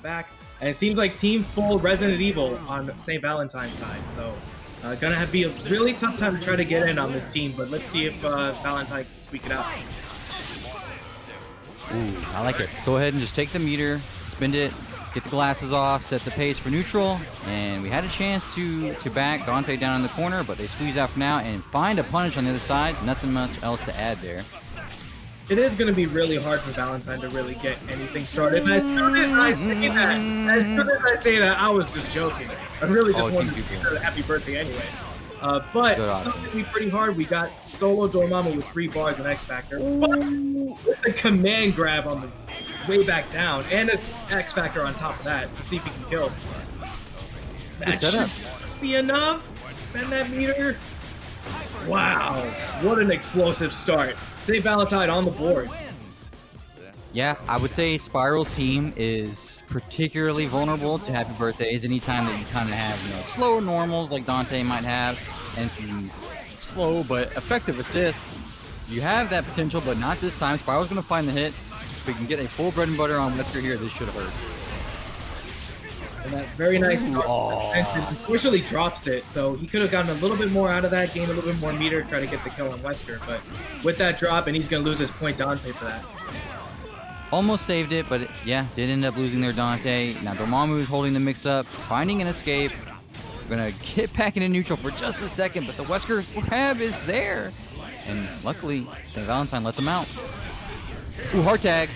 back. And it seems like team full Resident Evil on St. Valentine's side. So gonna be a really tough time to try to get in on this team. But let's see if Valentine can squeak it out. Ooh, I like it. Go ahead and just take the meter, spin it, get the glasses off, set the pace for neutral, and we had a chance to back Dante down in the corner, but they squeeze out for now and find a punish on the other side. Nothing much else to add there. It is going to be really hard for Valentine to really get anything started. And as soon as I say that, I was just joking. I really just wanted to say a happy birthday anyway. But it's still going to be pretty hard. We got solo Dormammu with 3 bars and X Factor. With the command grab on the way back down, and it's X Factor on top of that. Let's see if he can kill. That should be enough. Spend that meter. Wow, what an explosive start. St. Valentine on the board. Yeah, I would say Spiral's team is particularly vulnerable to happy birthdays anytime that you kind of have, slower normals like Dante might have, and some slow but effective assists. You have that potential, but not this time. Spiral's going to find the hit. If we can get a full bread and butter on Wesker here, this should have hurt. And that very nice unfortunately drops it, so he could have gotten a little bit more out of that, gained a little bit more meter, try to get the kill on Wesker, but with that drop, and he's going to lose his point Dante for that. Almost saved it, but yeah, did end up losing their Dante. Now Dormammu is holding the mix-up, finding an escape. We're going to get back into neutral for just a second, but the Wesker grab is there. And luckily, St. Valentine lets him out. Ooh, hard tag.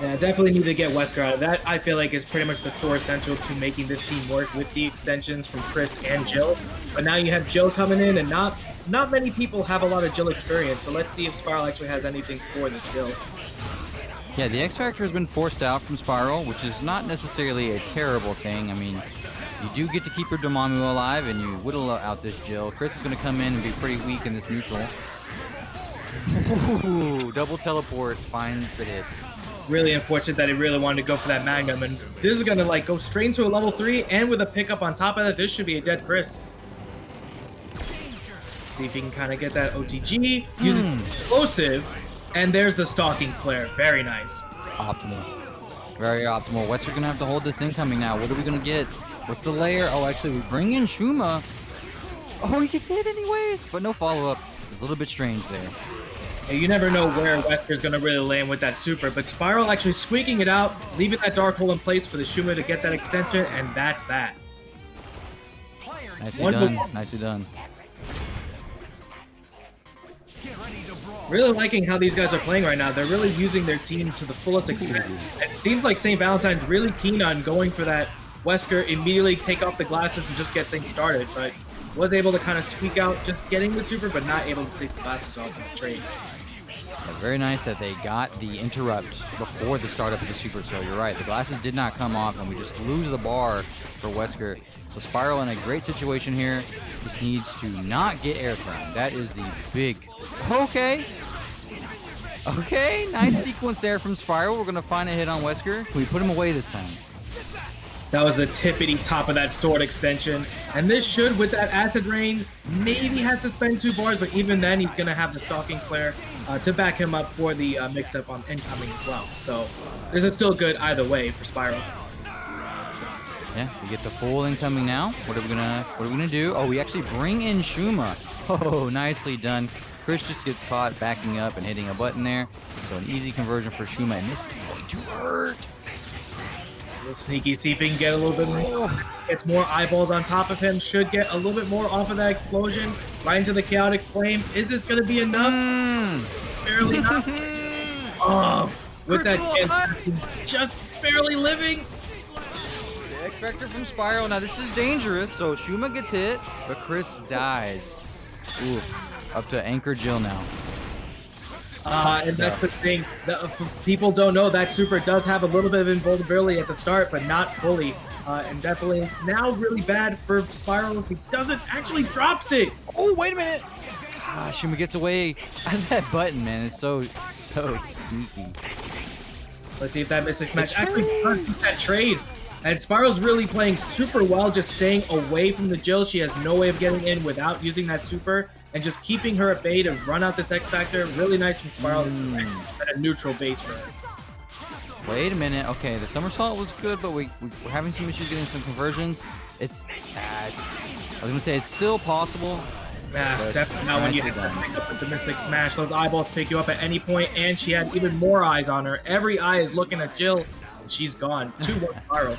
Yeah, definitely need to get Wesker out of that. I feel like is pretty much the core essential to making this team work with the extensions from Chris and Jill. But now you have Jill coming in, and not many people have a lot of Jill experience. So let's see if Spiral actually has anything for this Jill. Yeah, the X Factor has been forced out from Spiral, which is not necessarily a terrible thing. I mean, you do get to keep your Dormammu alive, and you whittle out this Jill. Chris is going to come in and be pretty weak in this neutral. Ooh, double teleport finds the hit. Really unfortunate that he really wanted to go for that Magnum, and this is going to go straight into a level 3, and with a pickup on top of that, this should be a dead Chris. See if he can kind of get that OTG, use explosive, and there's the stalking flare. Very nice. Optimal. Very optimal. Wester's going to have to hold this incoming now. What are we going to get? What's the layer? Oh, actually, we bring in Shuma. Oh, he gets hit anyways, but no follow-up. It's a little bit strange there. Yeah, you never know where Wesker's going to really land with that super, but Spiral actually squeaking it out, leaving that dark hole in place for the Shuma to get that extension, and that's that. Nicely done. Nicely done. Really liking how these guys are playing right now. They're really using their team to the fullest extent. And it seems like St. Valentine's really keen on going for that Wesker, immediately take off the glasses and just get things started, but was able to kind of squeak out just getting the super, but not able to take the glasses off in the trade. Yeah, very nice that they got the interrupt before the startup of the super, so you're right. The glasses did not come off, and we just lose the bar for Wesker. So Spiral in a great situation here. Just needs to not get air thrown. That is the big... Okay. Okay, nice sequence there from Spiral. We're going to find a hit on Wesker. Can we put him away this time? That was the tippity top of that sword extension. And this should, with that acid rain, maybe have to spend 2 bars, but even then he's going to have the stalking flare to back him up for the mix-up on incoming as well. So this is still good either way for Spiral. Yeah, we get the full incoming now. What are we gonna do? Oh, we actually bring in Shuma. Oh, nicely done. Chris just gets caught backing up and hitting a button there. So an easy conversion for Shuma, and this is going to hurt. A little sneaky, see if he can get a little bit more. Gets more eyeballs on top of him. Should get a little bit more off of that explosion. Right into the chaotic flame. Is this going to be enough? Barely not. With that chance, just barely living. The X Factor from Spiral. Now this is dangerous. So Shuma gets hit, but Chris dies. Oof. Up to Anchor Jill now. And that's the thing. People don't know that super does have a little bit of invulnerability at the start, but not fully. And definitely now really bad for Spiral if he doesn't actually drops it. Oh, wait a minute. Shuma gets away out of that button, man. It's so sneaky. Let's see if that Mystic Smash actually does that trade. And Spiral's really playing super well, just staying away from the Jill. She has no way of getting in without using that super, and just keeping her at bay to run out this X Factor. Really nice from Spiral at a neutral base for her. Wait a minute. Okay, the somersault was good, but we're having some issues getting some conversions. I was gonna say it's still possible. Yeah, definitely not when you have to pick up with the Mythic Smash. Those eyeballs pick you up at any point, and she had even more eyes on her. Every eye is looking at Jill, and she's gone. 2-1 Spiral.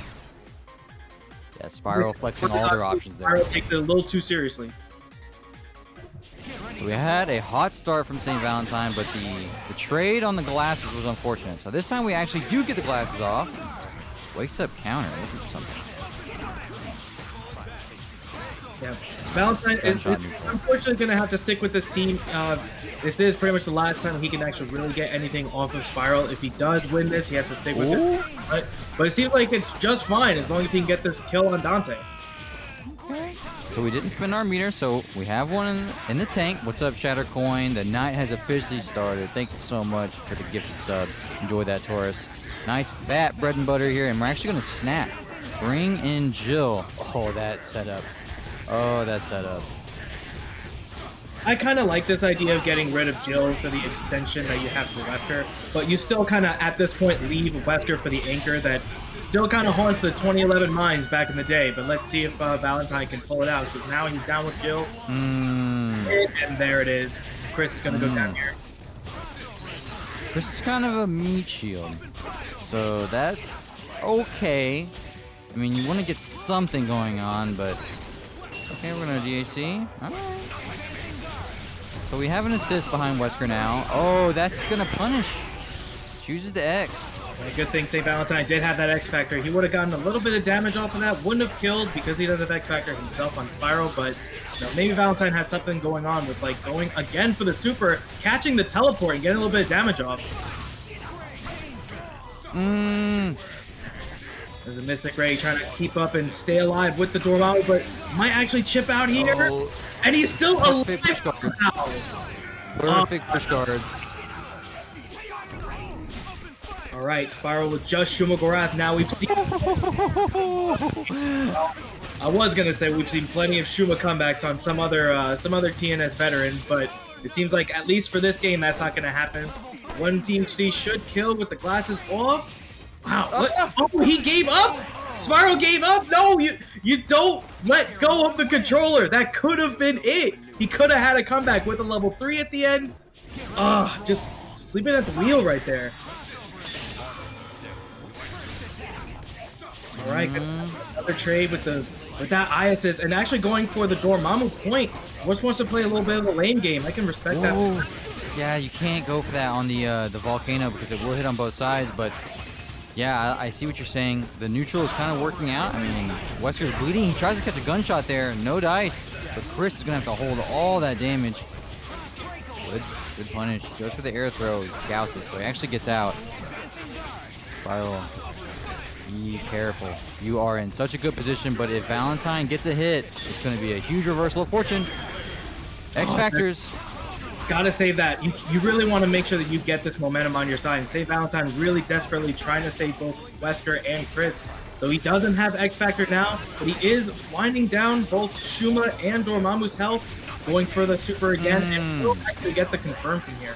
Yeah, Spiral flexing all their options there. Spiral takes it a little too seriously. So we had a hot start from St. Valentine, but the trade on the glasses was unfortunate. So this time we actually do get the glasses off. Wakes up counter, looking for something. Yeah, Valentine is unfortunately going to have to stick with this team. This is pretty much the last time he can actually really get anything off of Spiral. If he does win this, he has to stick with it. But it seems like it's just fine as long as he can get this kill on Dante. So we didn't spend our meter, so we have one in the tank. What's up, Shattercoin? The night has officially started. Thank you so much for the gifted sub. Enjoy that, Taurus. Nice fat bread and butter here, and we're actually going to snap. Bring in Jill. Oh, that setup. Oh, that setup. I kind of like this idea of getting rid of Jill for the extension that you have for Wesker, but you still kind of, at this point, leave Wesker for the anchor that still kind of haunts the 2011 minds back in the day. But let's see if Valentine can pull it out, because now he's down with Jill. And there it is. Chris is going to go down here. Chris is kind of a meat shield, so that's okay. I mean, you want to get something going on, but... Okay, we're going to DHC. All right. So we have an assist behind Wesker now. Oh, that's going to punish. Chooses the X. Yeah, good thing St. Valentine did have that X Factor. He would have gotten a little bit of damage off of that. Wouldn't have killed because he does have X Factor himself on Spiral, but maybe Valentine has something going on with like going again for the super, catching the teleport and getting a little bit of damage off. There's a Mystic Ray trying to keep up and stay alive with the Dormammu, but might actually chip out here. Oh, and he's still alive now. Perfect push guards. All right, Spiral with just Shuma Gorath. Now we've seen... I was going to say we've seen plenty of Shuma comebacks on some other TNS veterans, but it seems like at least for this game, that's not going to happen. One Team C should kill with the glasses off. Wow, what? Oh, he gave up? Spiral gave up? No, you don't let go of the controller. That could have been it. He could have had a comeback with a level 3 at the end. Just sleeping at the wheel right there. All right, another trade with that eye assist and actually going for the Dormammu point. Just wants to play a little bit of a lane game. I can respect that. Yeah, you can't go for that on the volcano because it will hit on both sides, but yeah, I see what you're saying. The neutral is kind of working out. I mean, Wesker's bleeding. He tries to catch a gunshot there. No dice. But Chris is going to have to hold all that damage. Good punish. Goes for the air throw. He scouts it, so he actually gets out. Spiral. Be careful. You are in such a good position, but if Valentine gets a hit, it's going to be a huge reversal of fortune. X-Factors. Gotta save that. You really want to make sure that you get this momentum on your side. And St. Valentine really desperately trying to save both Wesker and Chris. So he doesn't have X Factor now, but he is winding down both Shuma and Dormammu's health, going for the super again, and will actually get the confirm from here.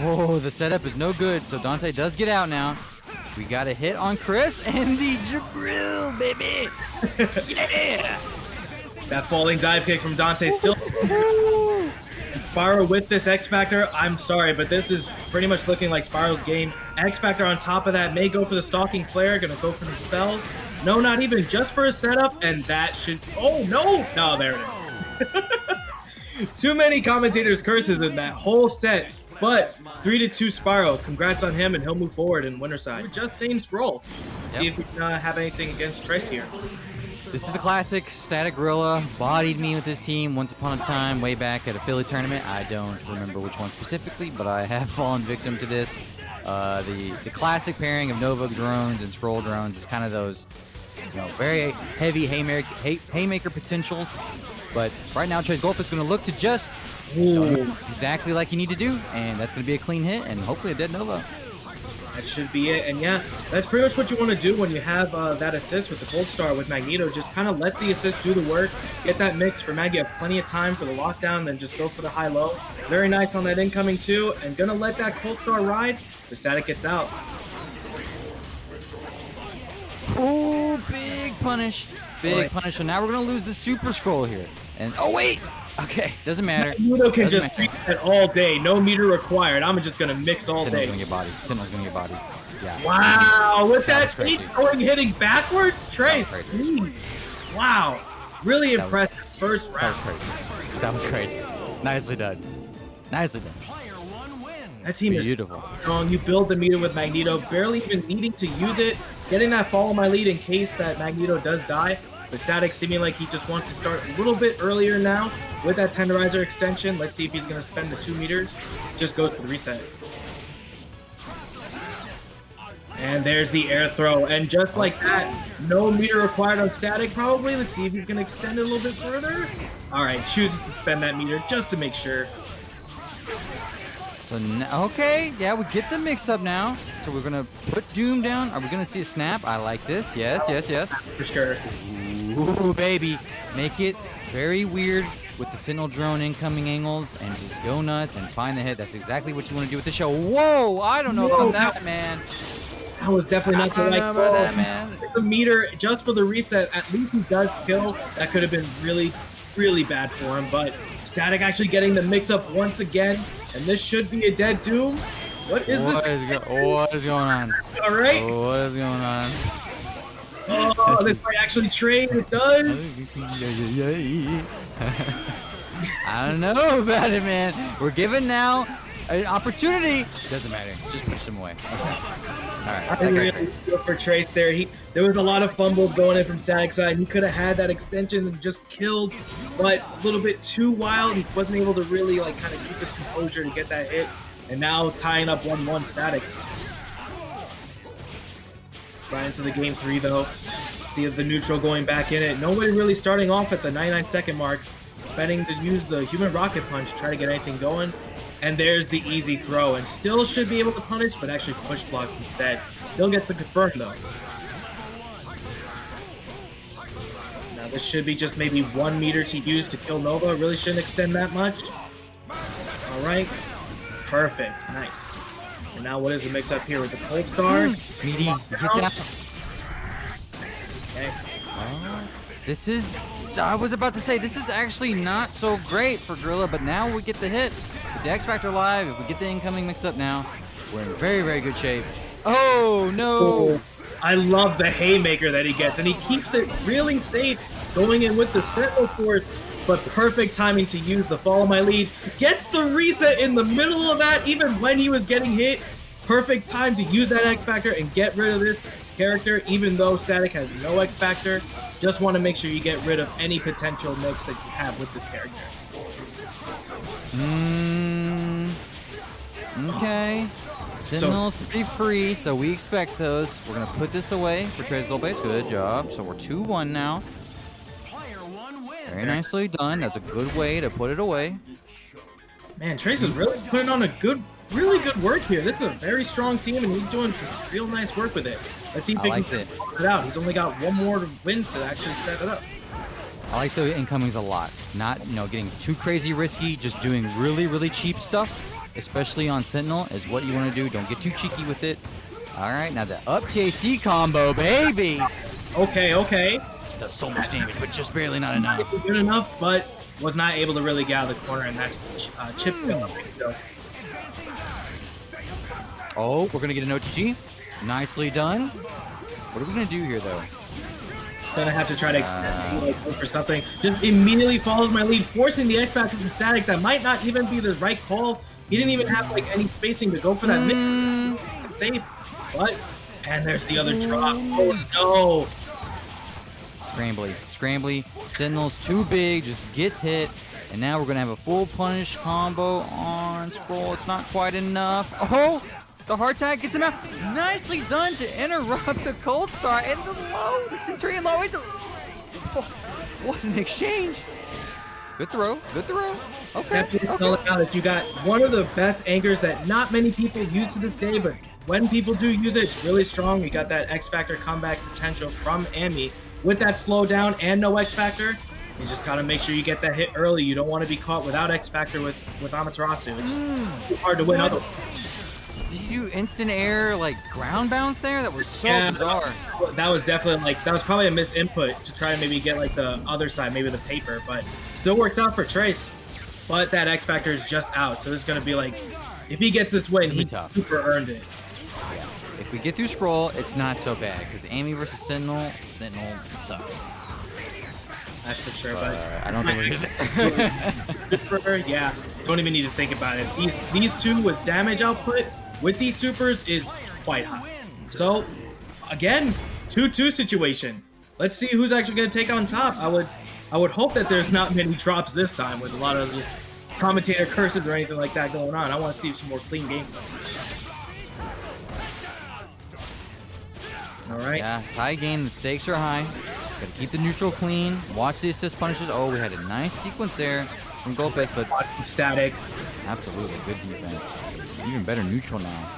Whoa, the setup is no good. So Dante does get out now. We got a hit on Chris and the Jabril, baby. Yeah. That falling dive kick from Dante still. And Spiral with this X Factor. I'm sorry, but this is pretty much looking like Spiral's game. X Factor on top of that may go for the Stalking Flare. Gonna go for the spells. No, not even. Just for a setup. And that should... Oh, no! No, there it is. Too many Commentators curses in that whole set. But 3-2 Spiral. Congrats on him, and he'll move forward in winner side. We're just saying Scroll. See if we can have anything against Trice here. This is the classic Static Gorilla. Bodied me with this team once upon a time, way back at a Philly tournament. I don't remember which one specifically, but I have fallen victim to this. The classic pairing of Nova drones and Scroll drones is kind of those, very heavy haymaker potentials. But right now, Golpes is going to look to just exactly like you need to do, and that's going to be a clean hit and hopefully a dead Nova. That should be it. And yeah, that's pretty much what you want to do when you have that assist with the Gold Star with Magneto. Just kind of let the assist do the work, get that mix for Mag. You have plenty of time for the lockdown, then just go for the high-low. Very nice on that incoming too, and gonna let that Gold Star ride. The static gets out. Oh, big punish. Big punish. So now we're going to lose the Super-Skrull here. And oh, wait. Okay, doesn't matter. Magneto can just reset all day. No meter required. I'm just going to mix all day. Sentinel's going to get bodied. Sentinel's going to get bodied. Yeah. Wow, with that feet going hitting backwards, Trace. Wow, really impressive first round. That was crazy. Nicely done. Nicely done. That team is strong. You build the meter with Magneto, barely even needing to use it, getting that follow my lead in case that Magneto does die. But Static seeming like he just wants to start a little bit earlier now with that Tenderizer extension. Let's see if he's going to spend the 2 meters. Just goes for the reset. And there's the air throw. And just like that, no meter required on Static probably. Let's see if he can extend it a little bit further. All right, chooses to spend that meter just to make sure. So okay, yeah, we get the mix-up now. So we're going to put Doom down. Are we going to see a snap? I like this. Yes, yes, yes. For sure. Ooh, baby. Make it very weird with the Sentinel drone incoming angles and just go nuts and find the hit. That's exactly what you want to do with the show. Whoa, I don't know about that, man. That was definitely not the right call. That, man. The meter just for the reset. At least he does kill. That could have been really, really bad for him. But Static actually getting the mix-up once again. And this should be a dead Doom. What is this? What is going on? All right. What is going on? Oh, this might actually trade. It does. I don't know about it, man. We're given now an opportunity. Doesn't matter. Just push them away. Okay. All right. I really feel for Trace there. There was a lot of fumbles going in from Static side. He could have had that extension and just killed, but a little bit too wild. He wasn't able to really kind of keep his composure to get that hit. And now tying up 1-1 Static. Right into the game 3 though. See the neutral going back in it. Nobody really starting off at the 99-second mark. Expecting to use the human rocket punch, try to get anything going. And there's the easy throw, and still should be able to punish, but actually push blocks instead. Still gets the confirm though. Now this should be just maybe 1 meter to use to kill Nova. Really shouldn't extend that much. All right, perfect, nice. And now what is the mix up here with the Cold Star? Meaty gets out. Okay. This is, I was about to say, this is actually not so great for Gorilla, but now we get the hit. With the X Factor live, if we get the incoming mix-up now, we're in very, very good shape. Oh, no. Oh, I love the haymaker that he gets, and he keeps it really safe going in with the Sentinel Force, but perfect timing to use the follow my lead. Gets the reset in the middle of that, even when he was getting hit. Perfect time to use that X Factor and get rid of this character, even though Static has no X Factor. Just want to make sure you get rid of any potential mix that you have with this character. Okay. Sentinel's pretty free, so we expect those. We're going to put this away for Trey's goal base. Good job. So we're 2-1 now. Very nicely done. That's a good way to put it away. Man, Trace is really putting on really good work here. This is a very strong team, and he's doing some real nice work with it. Let's see if he can put it out. He's only got 1 more to win to actually set it up. I like the incomings a lot. Not, getting too crazy risky, just doing really, really cheap stuff, especially on Sentinel, is what you want to do. Don't get too cheeky with it. All right, now the up TAC combo, baby. Okay. Does so much damage, but just barely not enough. Good enough, but was not able to really get out of the corner, and that's chip kill. Oh, we're going to get an OTG. Nicely done. What are we going to do here, though? Gonna have to try to extend for something. Just immediately follows my lead, forcing the X Factor to Static. That might not even be the right call. He didn't even have any spacing to go for that mid. Safe, but and there's the other drop. Oh no! Scrambly. Sentinel's too big, just gets hit, and now we're gonna have a full punish combo on Skrull. It's not quite enough. Oh! The hard tag gets him out. Nicely done to interrupt the Cold Star and the Centurion low. Oh, what an exchange. Good throw. Definitely spelling out that you got one of the best anchors that not many people use to this day, but when people do use it, it's really strong. You got that X Factor comeback potential from Amy. With that slowdown and no X Factor, you just gotta make sure you get that hit early. You don't want to be caught without X Factor with Amaterasu. It's too hard to win otherwise. Did you instant air like ground bounce there? That was so bizarre. That was definitely like, that was probably a missed input to try and maybe get like the other side, maybe the paper, but still works out for Trace. But that X Factor is just out, so it's gonna be like, if he gets this win, he super earned it. Yeah. If we get through Skrull, it's not so bad because Amy versus Sentinel sucks. That's for sure, but I don't think we're good for her. Yeah, don't even need to think about it. These two with damage output with these supers is quite high. So again, 2-2 situation. Let's see who's actually going to take on top. I would hope that there's not many drops this time with a lot of just commentator curses or anything like that going on. I want to see some more clean gameplay. All right. Yeah, tie game. The stakes are high. Got to keep the neutral clean. Watch the assist punishes. Oh, we had a nice sequence there from Golpes, but static. Absolutely, good defense. Even better neutral now.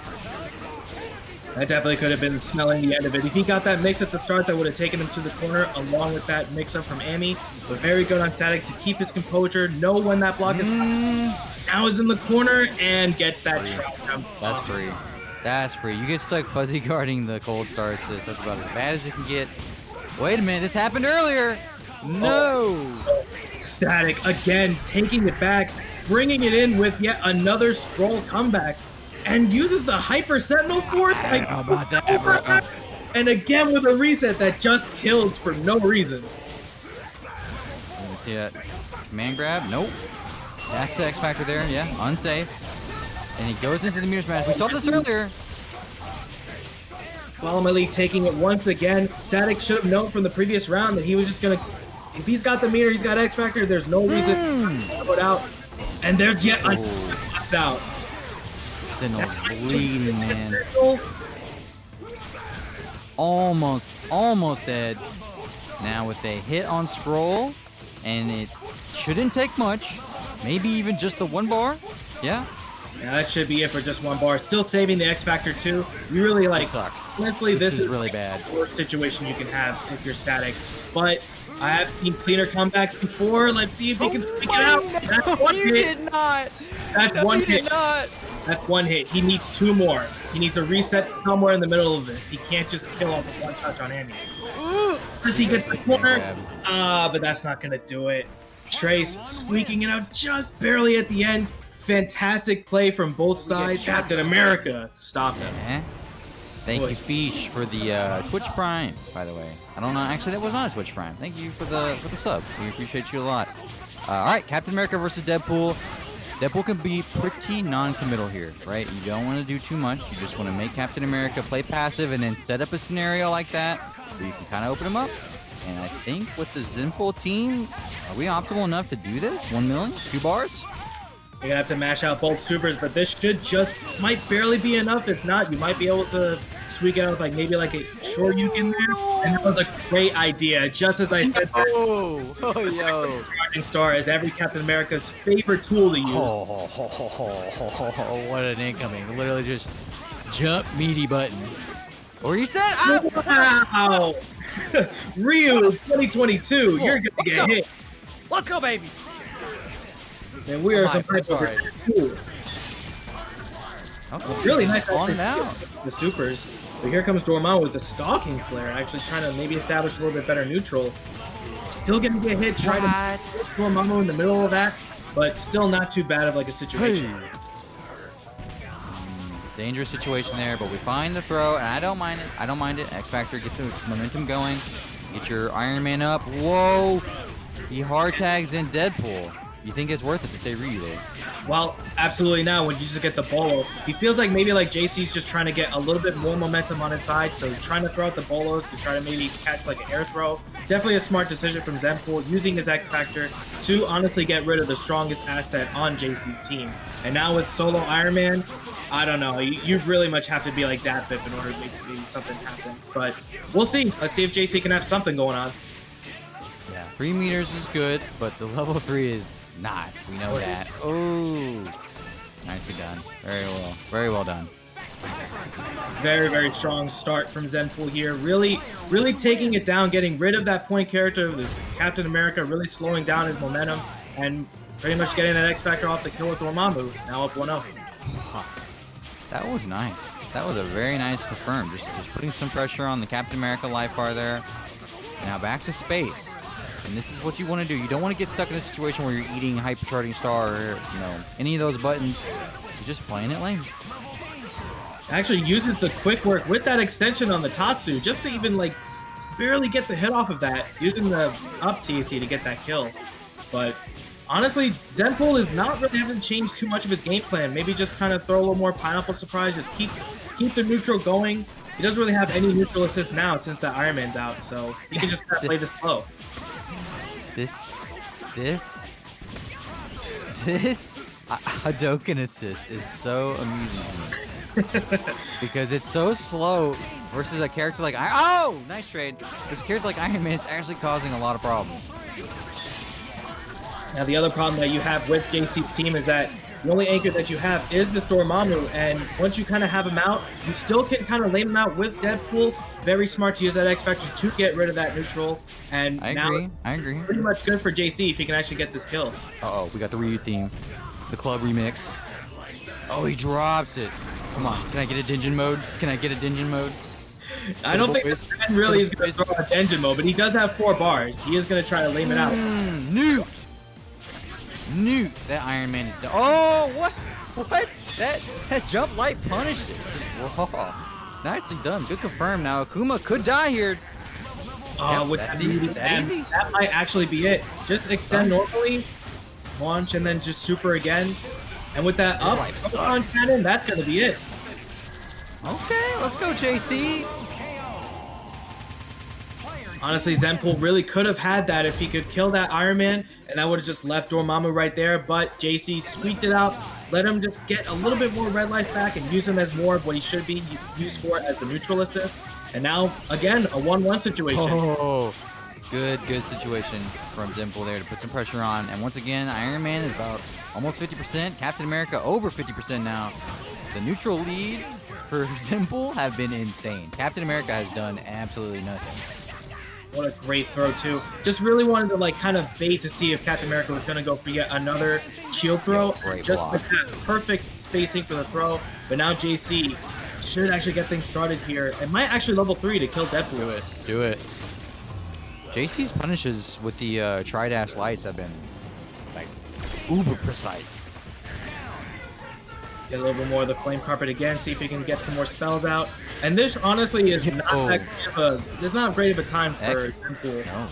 That definitely could have been smelling the end of it. If he got that mix at the start, that would have taken him to the corner along with that mix-up from Amy. But very good on static to keep his composure, know when that block is coming. Now is in the corner and gets that trap jump. That's free. That's free. You get stuck fuzzy guarding the cold star assist. That's about as bad as it can get. Wait a minute, this happened earlier. No. Static again, taking it back, bringing it in with yet another Skrull comeback, and uses the Hyper Sentinel Force. I don't know about that, bro. And again with a reset that just kills for no reason. Let me see that. Command grab? Nope. That's the X Factor there, yeah, unsafe. And he goes into the mirror smash. We saw this earlier. Milky taking it once again. Static should have known from the previous round that he was just gonna, if he's got the meter, he's got X Factor, there's no reason to put out. And there's yet a out. Sentinel's bleeding, man. Almost dead. Now with a hit on Skrull, and it shouldn't take much. Maybe even just the one bar. Yeah. Yeah, that should be it for just one bar. Still saving the X Factor too. You really like. Sucks. Honestly, this is really bad. The worst situation you can have if you're static. But I have seen cleaner comebacks before. Let's see if he can speak it out. That's one hit. Did not. That's no, one he hit. Did not. That's one hit. He needs two more. He needs a reset somewhere in the middle of this. He can't just kill off with one touch on Amy. First he gets the corner. But that's not gonna do it. Trace squeaking it out just barely at the end. Fantastic play from both sides. Captain America stopped him. Thank you, Fish, for the Twitch Prime, by the way. I don't know. Actually, that was not a Twitch Prime. Thank you for the sub. We appreciate you a lot. All right, Captain America versus Deadpool. Deadpool can be pretty non-committal here, right? You don't want to do too much. You just want to make Captain America play passive and then set up a scenario like that where you can kind of open him up. And I think with the Zenpool team, are we optimal enough to do this? 1 million? 2 bars? You're gonna have to mash out both supers, but this might barely be enough. If not, you might be able to squeak out with like maybe like a short Yukin there. And that was a great idea. Just as I said, yo. Charging Star is every Captain America's favorite tool to use. What an incoming. Literally just jump meaty buttons. Or you said, wow. Ryu 2022, you're gonna get hit. Let's go, baby. And we are some type of cool. Really nice on out. The supers. But here comes Dormammu with the stalking flare, actually trying to maybe establish a little bit better neutral. Still gonna get hit, trying to put Dormammu in the middle of that, but still not too bad of like a situation. Dangerous situation there, but we find the throw, and I don't mind it. I don't mind it. X Factor gets the momentum going. Get your Iron Man up. Whoa! He hard tags in Deadpool. You think it's worth it to say Ryu there? Well, absolutely not when you just get the bolo. He feels like maybe like JC's just trying to get a little bit more momentum on his side, so trying to throw out the bolos to try to maybe catch like an air throw. Definitely a smart decision from Zenpool, using his X Factor to honestly get rid of the strongest asset on JC's team. And now with solo Iron Man, I don't know. You really much have to be like that Bip in order to make maybe something happen. But we'll see. Let's see if JC can have something going on. Yeah, 3 meters is good, but the level 3 is not. We know that. Oh, nicely done. Very well. Very well done. Very, very strong start from Zenpool here. Really, really taking it down, getting rid of that point character with Captain America, really slowing down his momentum, and pretty much getting that X Factor off the kill with Dormammu. Now up 1-0. That was nice. That was a very nice confirm. Just putting some pressure on the Captain America life bar there. Now back to space. And this is what you want to do. You don't want to get stuck in a situation where you're eating Hypercharging Star or, you know, any of those buttons. You're just playing it lame. Actually uses the quick work with that extension on the Tatsu just to even like barely get the hit off of that, using the up TC to get that kill. But honestly, Zenpool is not really having changed too much of his game plan. Maybe just kind of throw a little more pineapple surprise, just keep the neutral going. He doesn't really have any neutral assists now since that Iron Man's out, so he can just kind of play this slow. This Hadoken assist is so amusing to me. Because it's so slow versus a character like oh, nice trade. This character like Iron Man is actually causing a lot of problems. Now the other problem that you have with JC's team is that the only anchor that you have is this Dormammu, and once you kind of have him out, you still can kind of lame him out with Deadpool. Very smart to use that X Factor to get rid of that neutral, and I agree. Pretty much good for JC if he can actually get this kill. Uh-oh, we got the Ryu theme. The club remix. Oh, he drops it. Come on, can I get a Dungeon mode? Can I get a Dungeon mode? I don't think this man really is going to throw a Dungeon mode, but he does have 4 bars. He is going to try to lame it out. Newt! That Iron Man is... Oh, what? That jump light punished it. Just raw. Nicely done. Good confirm. Now, Akuma could die here. Oh, Yep, that's easy. That might actually be it. Just extend normally, launch, and then just super again. And with that up on cannon, that's going to be it. Okay, let's go, JC. Honestly, Zenpool really could have had that if he could kill that Iron Man, and that would have just left Dormammu right there, but JC squeaked it out, let him just get a little bit more red life back and use him as more of what he should be used for as the neutral assist. And now, again, a 1-1 situation. Oh, good situation from Zenpool there to put some pressure on. And once again, Iron Man is about almost 50%. Captain America over 50% now. The neutral leads for Zenpool have been insane. Captain America has done absolutely nothing. What a great throw, too. Just really wanted to, like, kind of bait to see if Captain America was going to go for yet another shield throw. Great just block. with that perfect spacing for the throw. But now JC should actually get things started here. It might actually level 3 to kill Deadpool. Do it. JC's punishes with the tri-dash lights have been, like, uber precise. Get a little bit more of the flame carpet again, see if he can get some more spells out. And this honestly is not that great of a time for Zenpool. No.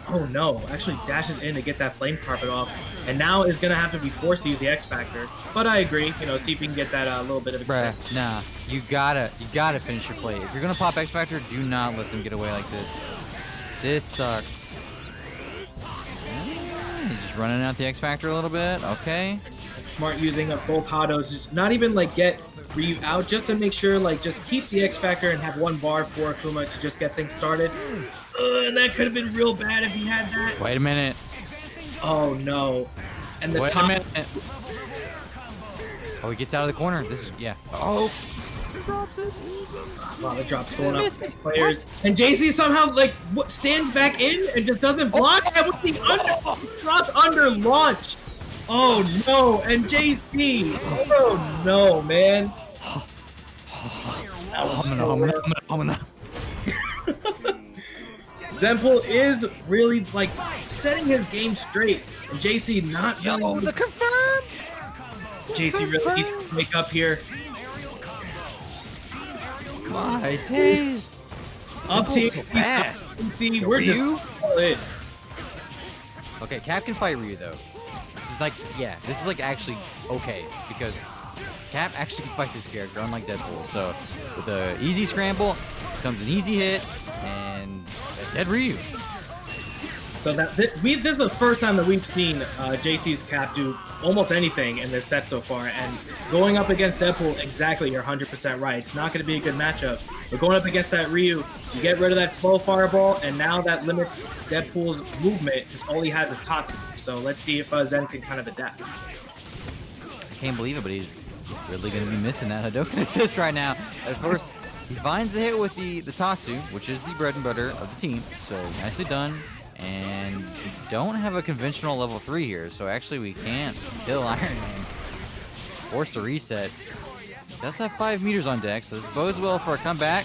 Oh no, actually dashes in to get that flame carpet off, and now is gonna have to be forced to use the X Factor. But I agree, you know, see if we can get that little bit of extension. Nah, you gotta finish your play. If you're gonna pop X Factor, do not let them get away like this. This sucks. He's just running out the X Factor a little bit. Okay. Smart using a full Kados, just not even like get Ryu out, just to make sure like just keep the X Factor and have 1 bar for Akuma to just get things started. And that could have been real bad if he had that. Wait a minute. Oh no. And the Wait top. a minute. Oh, he gets out of the corner. This is Oh. Drops it. A lot of drops going up for players. And JC somehow like stands back in and just doesn't block that with the drops under launch. Oh no, and JC. Oh no, man. That was Zenpool is really like setting his game straight. And JC not really. The confirm. JC really needs to make up here. My days. Up to so fast. We're Ryu? just Okay, Cap can fight Ryu though. This is like actually okay because Cap actually can fight this character, unlike Deadpool. So with the easy scramble comes an easy hit and a dead Ryu. So that this is the first time that we've seen JC's cap do almost anything in this set so far, and going up against Deadpool, exactly, you're 100% right. It's not going to be a good matchup. But going up against that Ryu, you get rid of that slow fireball, and now that limits Deadpool's movement. Just all he has is Tatsu. So let's see if Zen can kind of adapt. I can't believe it, but he's really going to be missing that Hadoken assist right now. At first, he finds the hit with the Tatsu, which is the bread and butter of the team. So nicely done. And we don't have a conventional level 3 here, so actually we can't kill Iron Man. Forced to reset. Does have 5 meters on deck, so this bodes well for a comeback.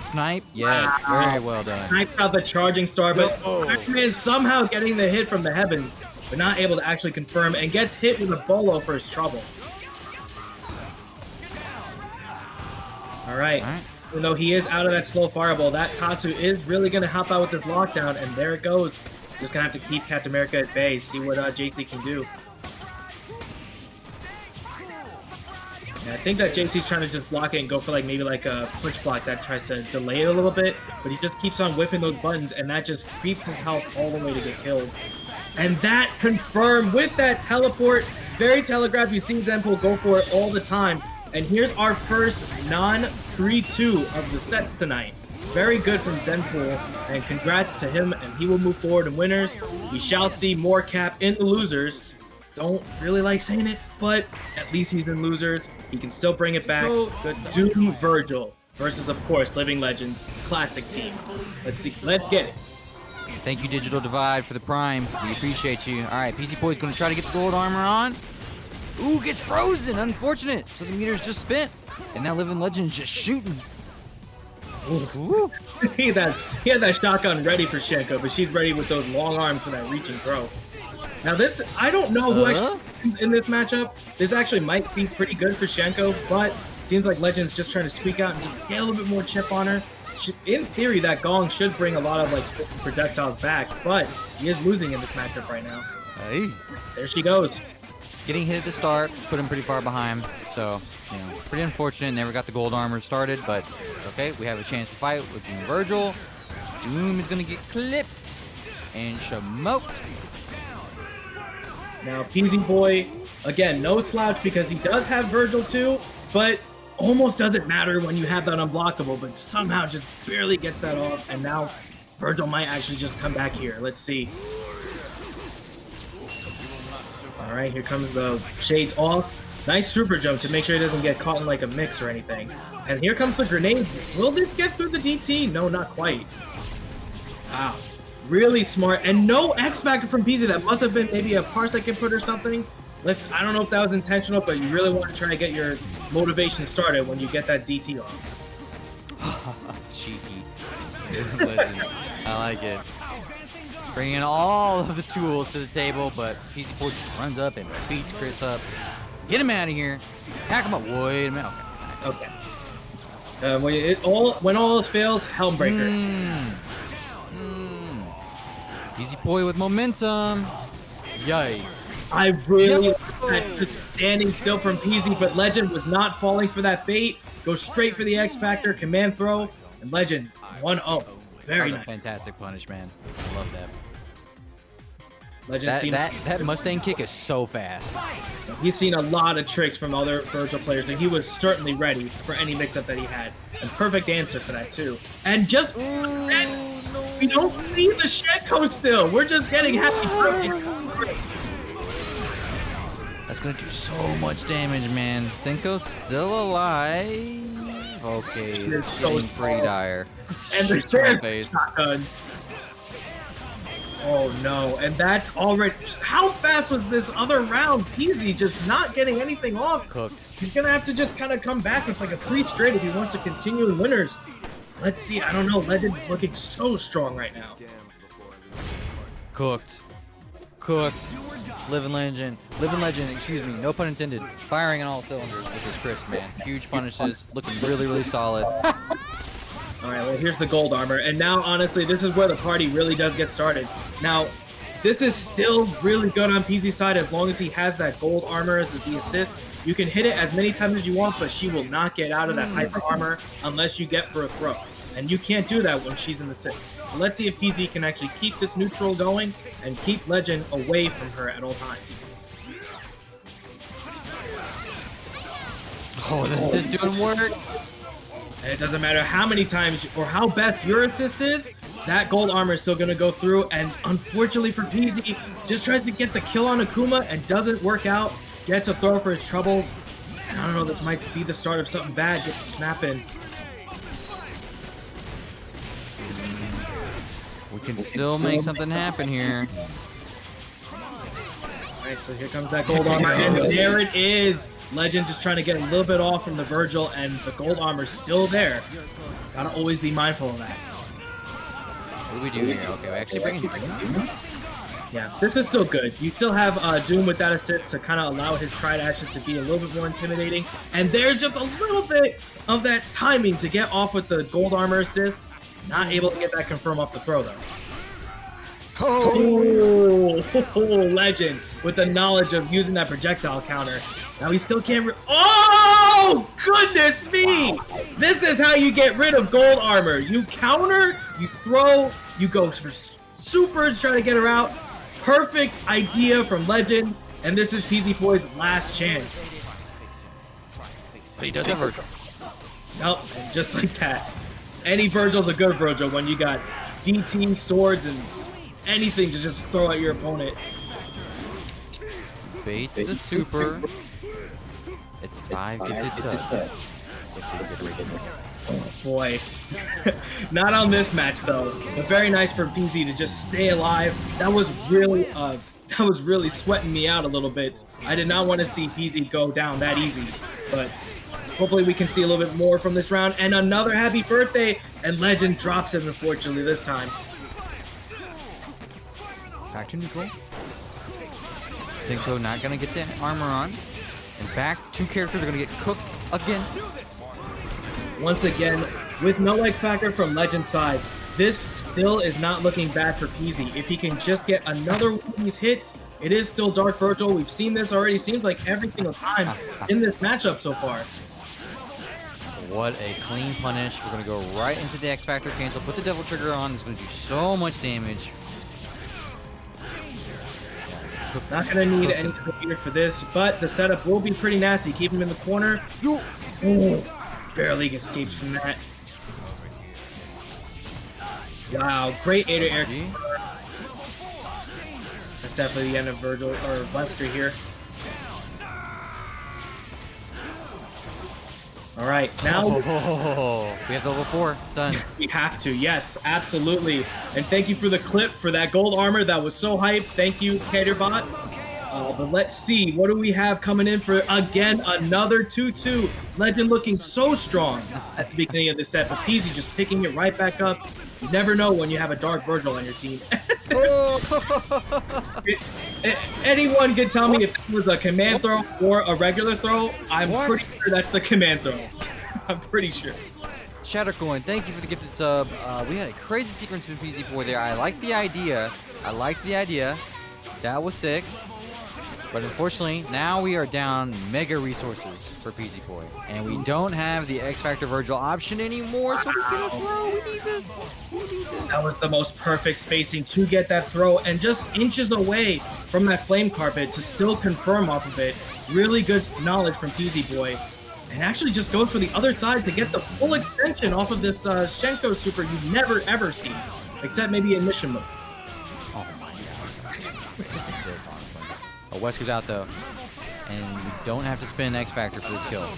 Snipe, yes, very well done. Snipes out the charging star, but Iron Man is somehow getting the hit from the heavens, but not able to actually confirm, and gets hit with a bolo for his trouble. All right. Even though he is out of that slow fireball, that Tatsu is really going to help out with this lockdown, and there it goes. Just going to have to keep Captain America at bay, see what JC can do. Yeah, I think that JC's trying to just block it and go for like maybe like a push block that tries to delay it a little bit, but he just keeps on whiffing those buttons, and that just creeps his health all the way to get killed. And that confirmed with that teleport. Very telegraphed. You see Zenpool go for it all the time. And here's our first non-3-2 of the sets tonight. Very good from Zenpool, and congrats to him, and he will move forward in winners. We shall see more Cap in the losers. Don't really like saying it, but at least he's in losers. He can still bring it back. Doom Vergil versus, of course, Living Legends classic team. Let's see. Let's get it. Thank you, Digital Divide, for the prime. We appreciate you. All right, Pzpoy's going to try to get the gold armor on. Ooh, gets frozen. Unfortunate. So the meter's just spent. And now Living Legend's just shooting. Ooh. he had that shotgun ready for Hsien-Ko, but she's ready with those long arms for that reaching throw. Now this, I don't know who actually wins in this matchup. This actually might be pretty good for Hsien-Ko, but seems like Legend's just trying to squeak out and just get a little bit more chip on her. In theory, that gong should bring a lot of like projectiles back, but he is losing in this matchup right now. Hey. There she goes. Getting hit at the start, put him pretty far behind. So, you know, pretty unfortunate. Never got the gold armor started, but okay, we have a chance to fight with Doom Vergil. Doom is going to get clipped and smoked. Now, Pzpoy, again, no slouch because he does have Vergil too, but almost doesn't matter when you have that unblockable, but somehow just barely gets that off, and now Vergil might actually just come back here. Let's see. All right, here comes the shades off. Nice super jump to make sure he doesn't get caught in like a mix or anything. And here comes the grenade. Will this get through the DT? No, not quite. Wow. Really smart. And no X Factor from Pz. That must have been maybe a parsec input or something. I don't know if that was intentional, but you really want to try to get your motivation started when you get that DT off. Cheeky. I like it. Bringing all of the tools to the table, but Pzpoy just runs up and beats Chris up. Get him out of here. Hack him up. Wait a minute. Okay. When all else fails, Helmbreaker. Pzpoy with momentum. Yikes. I really like standing still from Pz, but Legend was not falling for that bait. Go straight for the X Factor, command throw, and Legend 1-0. Very nice. Fantastic punish, man. I love that. Legend that Mustang kick is so fast. He's seen a lot of tricks from other Vergil players, and he was certainly ready for any mix-up that he had. And perfect answer for that, too. And just... we don't see the Hsien-Ko still. We're just getting happy birthday. That's going to do so much damage, man. Hsien-Ko's still alive. Okay, it's so pretty dire. And the stairs shotguns. Oh no, and that's already... How fast was this other round? Pz just not getting anything off. Cooked. He's gonna have to just kind of come back with like a 3 straight if he wants to continue in winners. Let's see, I don't know, Legend is looking so strong right now. Cooked. Living Legend, excuse me, no pun intended. Firing on all cylinders with this Chris, man. Huge punishes, looking really, really solid. All right, well, here's the gold armor. And now, honestly, this is where the party really does get started. Now, this is still really good on Pz's side as long as he has that gold armor as the assist. You can hit it as many times as you want, but she will not get out of that hyper armor unless you get for a throw. and you can't do that when she's in the 6. So let's see if PZ can actually keep this neutral going and keep Legend away from her at all times. Oh, this is doing work. And it doesn't matter how many times or how best your assist is, that gold armor is still going to go through. And unfortunately for PZ, just tries to get the kill on Akuma and doesn't work out. Gets a throw for his troubles. And I don't know, this might be the start of something bad. Gets a snap in. We can still make something happen here. Alright, so here comes that gold armor, and there it is! Legend just trying to get a little bit off from the Vergil, and the gold armor's still there. Gotta always be mindful of that. What do we do here? Okay, we actually bring in Doom. Yeah, this is still good. You still have Doom with that assist to kind of allow his Triad actions to be a little bit more intimidating. And there's just a little bit of that timing to get off with the gold armor assist. Not able to get that confirm off the throw, though. Oh, Legend with the knowledge of using that projectile counter. Now he still can't. Oh, goodness me! Wow. This is how you get rid of gold armor. You counter, you throw, you go for supers, trying to get her out. Perfect idea from Legend, and this is Pzpoy's last chance. But he does have Vergil. Nope, just like that. Any Vergil's a good Vergil when you got DT, swords, and anything to just throw at your opponent. Bait the super. It's 5 gifted subs. Oh boy. Not on this match though. But very nice for PZ to just stay alive. That was really sweating me out a little bit. I did not want to see PZ go down that easy. But hopefully we can see a little bit more from this round. And another happy birthday, and Legend drops it unfortunately this time. Back to neutral. Hsien-Ko not gonna get the armor on. And back, two characters are gonna get cooked again. Once again, with no X Factor from Legend's side, this still is not looking bad for PZ. If he can just get another one of these hits, it is still Dark Vergil. We've seen this already, seems like every single time in this matchup so far. What a clean punish. We're gonna go right into the X Factor cancel, put the Devil Trigger on. It's gonna do so much damage. Not going to need any computer for this, but the setup will be pretty nasty. Keep him in the corner. Ooh, barely escapes from that. Wow, great air. That's definitely the end of Vergil or Wesker here. All right, now we have the level 4. It's done. We have to, yes, absolutely. And thank you for the clip for that gold armor. That was so hype. Thank you, Caterbot. But let's see, what do we have coming in for, again, another 2-2. Legend looking so strong at the beginning of the set, but PZ just picking it right back up. You never know when you have a Dark Vergil on your team. Anyone can tell me if this was a command throw or a regular throw. I'm pretty sure that's the command throw. I'm pretty sure. Shattercoin, thank you for the gifted sub. We had a crazy sequence from Pzpoy there. I like the idea. That was sick. But unfortunately, now we are down mega resources for Pzpoy. And we don't have the X Factor Vergil option anymore, so we're gonna throw. We need this. That was the most perfect spacing to get that throw, and just inches away from that flame carpet to still confirm off of it. Really good knowledge from Pzpoy. And actually just goes for the other side to get the full extension off of this Hsien-Ko super you never ever see. Except maybe in mission mode. Oh my god. This is sick, honestly. Oh, Wesker's out though. And we don't have to spend X Factor for this kill.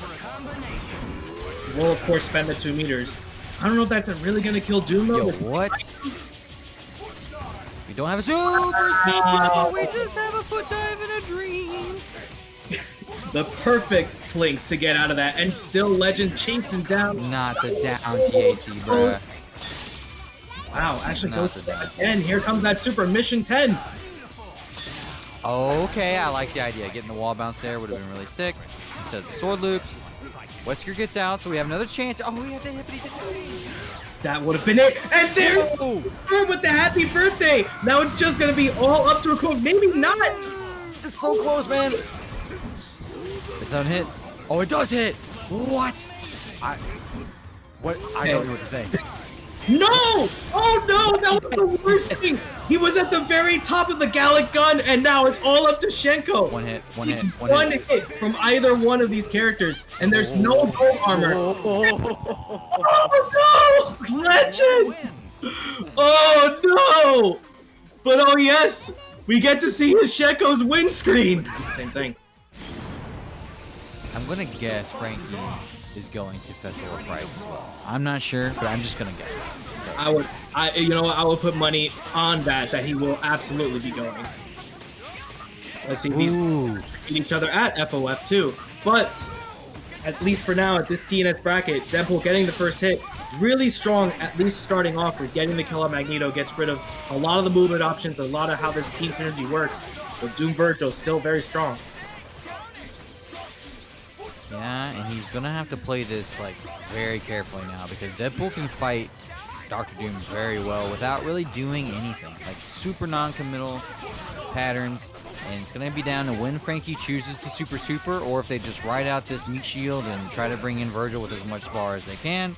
We'll of course spend the 2 meters. I don't know if that's really gonna kill Doom though. Yo, what? We don't have a super we just have a foot dive in a dream. The perfect links to get out of that, and still Legend chased him down. Not the down TAT, bruh. Wow, actually goes again. Here comes that super mission 10. Okay, I like the idea. Getting the wall bounce there would have been really sick. Instead of the sword loops, Wesker gets out, so we have another chance. Oh, we have the hippity hippity. That would have been it. And there's with the happy birthday. Now it's just going to be all up to a quote. Maybe not. It's so close, man. It doesn't hit. Oh, it does hit. What? What? I don't know what to say. No! Oh no, that was the worst thing. He was at the very top of the Gallic gun, and now it's all up to Hsien-Ko. One hit, one It's hit, one hit from either one of these characters, and there's no gold armor. Oh no! Legend! Oh no! But oh yes, we get to see his Hsien-Ko's windscreen. Same thing. I'm gonna guess Frankie is going to Festival of Frights as well. I'm not sure, but I'm just gonna guess. You know what? I would put money on that he will absolutely be going. Let's see these beat each other at FOF too. But at least for now, at this TNS bracket, Zenpool getting the first hit, really strong, at least starting off with getting the kill on Magneto, gets rid of a lot of the movement options, a lot of how this team synergy works. But Doom Vergil still very strong. Yeah, and he's gonna have to play this like very carefully now because Deadpool can fight Dr. Doom very well without really doing anything. Like super non-committal patterns, and it's gonna be down to when Frankie chooses to super or if they just ride out this meat shield and try to bring in Vergil with as much spar as they can.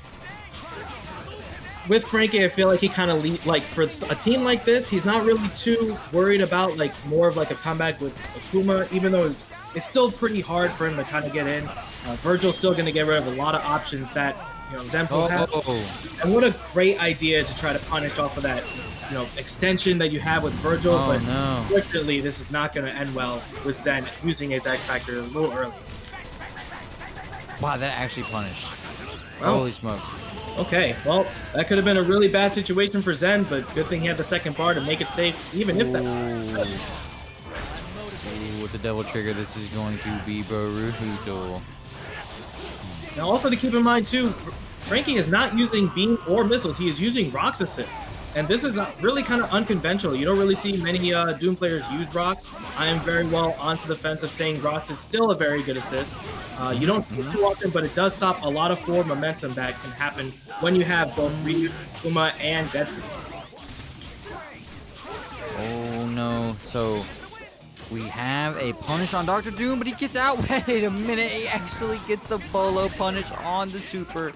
With Frankie, I feel like he kind of like for a team like this, he's not really too worried about like more of like a comeback with Akuma, even though it's still pretty hard for him to kind of get in. Vergil's still going to get rid of a lot of options that, you know, Zenpool has. And what a great idea to try to punish off of that, you know, extension that you have with Vergil. But unfortunately, this is not going to end well with Zen using his X Factor a little early. Wow, that actually punished. Well, holy smoke. Okay, well, that could have been a really bad situation for Zen, but good thing he had the second bar to make it safe, even if that with the double trigger, this is going to be brutal. Now, also to keep in mind, too, Frankie is not using beam or missiles. He is using rocks assist. And this is really kind of unconventional. You don't really see many Doom players use rocks. I am very well onto the fence of saying rocks is still a very good assist. You don't see it too often, but it does stop a lot of forward momentum that can happen when you have both Ryu, Akuma, and Deadpool. Oh no, so we have a punish on Dr. Doom, but he gets out. Wait a minute, he actually gets the bolo punish on the super.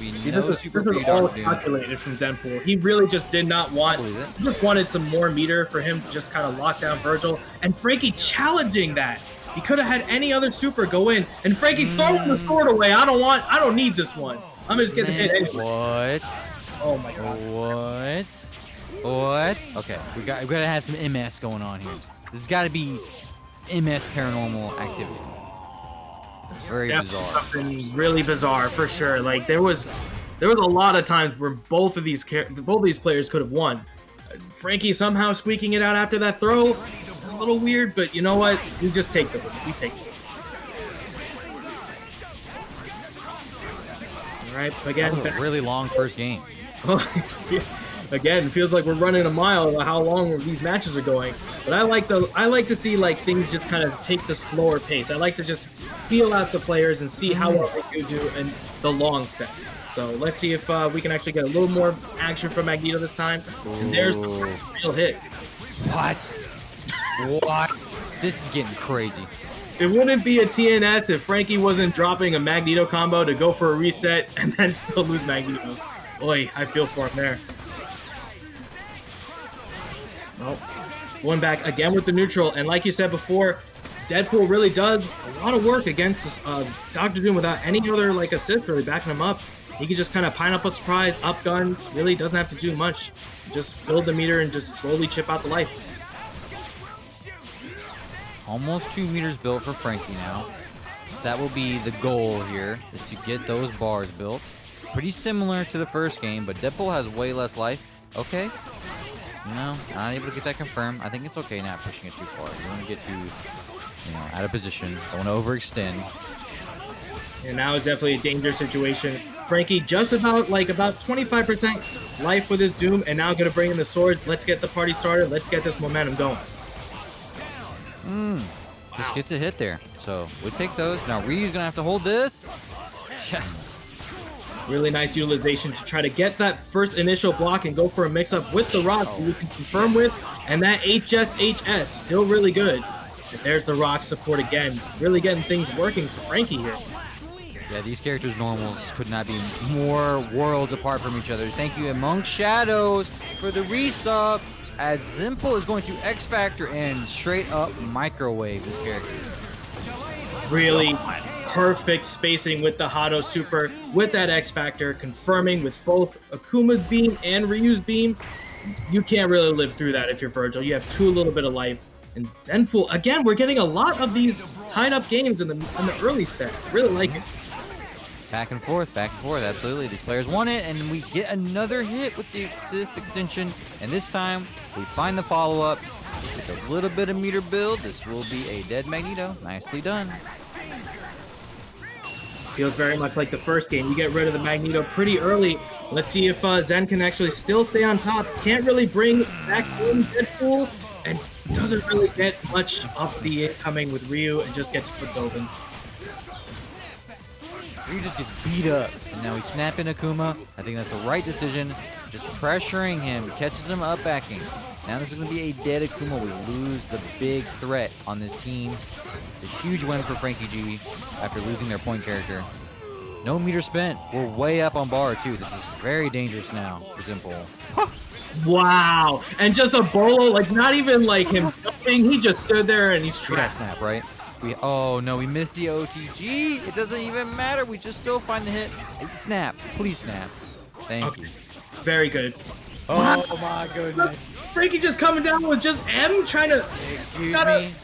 We know super this is all calculated from Zenpool. He really just did not want, he just wanted some more meter for him to just kind of lock down Vergil. And Frankie challenging that. He could have had any other super go in, and Frankie throwing the sword away. I don't need this one. I'm just getting hit anyway. What? Oh my god. What? Okay, we gotta have some MS going on here. This has got to be MS paranormal activity. Very bizarre. Something really bizarre for sure. Like there was a lot of times where both of these players could have won. Frankie somehow squeaking it out after that throw, a little weird, but you know what? We just take the win. We take it. All right, again, that was a really long first game. Again, it feels like we're running a mile of how long these matches are going. But I like to see like things just kind of take the slower pace. I like to just feel out the players and see how well they do in the long set. So let's see if we can actually get a little more action from Magneto this time. And there's the real hit. What? What? This is getting crazy. It wouldn't be a TNS if Frankie wasn't dropping a Magneto combo to go for a reset and then still lose Magneto. Boy, I feel for him there. Well, going back again with the neutral, and like you said before, Deadpool really does a lot of work against Dr. Doom without any other like assist really backing him up. He can just kind of pineapple surprise, up guns, really doesn't have to do much. Just build the meter and just slowly chip out the life. Almost 2 meters built for Frankie now. That will be the goal here, is to get those bars built. Pretty similar to the first game, but Deadpool has way less life. Okay. No, not able to get that confirmed. I think it's okay not pushing it too far. You want to get too, out of position. Don't want to overextend. And now is definitely a dangerous situation. Frankie just about 25% life with his Doom, and now going to bring in the swords. Let's get the party started. Let's get this momentum going. Just gets a hit there. So we take those. Now Ryu's going to have to hold this. Really nice utilization to try to get that first initial block and go for a mix-up with the rock that you can confirm with. And that HS still really good. And there's the rock support again. Really getting things working for Frankie here. Yeah, these characters' normals could not be more worlds apart from each other. Thank you, Among Shadows, for the resub, as Zenpool is going to X-Factor and straight up microwave this character. Really perfect spacing with the Hado Super, with that X-Factor, confirming with both Akuma's beam and Ryu's beam. You can't really live through that if you're Vergil. You have too little bit of life. And Zenpool, again, we're getting a lot of these tied-up games in the early step. Really like it. Back and forth, absolutely. These players want it, and we get another hit with the assist extension. And this time, we find the follow-up with a little bit of meter build. This will be a dead Magneto. Nicely done. Feels very much like the first game. You get rid of the Magneto pretty early. Let's see if Zen can actually still stay on top. Can't really bring back in Deadpool, and doesn't really get much of the incoming with Ryu, and just gets flipped open. Ryu just gets beat up, and now he's snapping Akuma. I think that's the right decision. Just pressuring him, catches him up backing. Now this is going to be a dead Akuma. We lose the big threat on this team. It's a huge win for Frankie G after losing their point character. No meter spent. We're way up on bar too. This is very dangerous now for Zenpool. Wow. And just a bolo, like not even like him jumping. He just stood there and he's trapped. Snap, right? Oh no, we missed the OTG. It doesn't even matter. We just still find the hit. Snap. Please snap. Thank you. Very good. Oh my goodness. Frankie just coming down with just M trying to... Excuse me?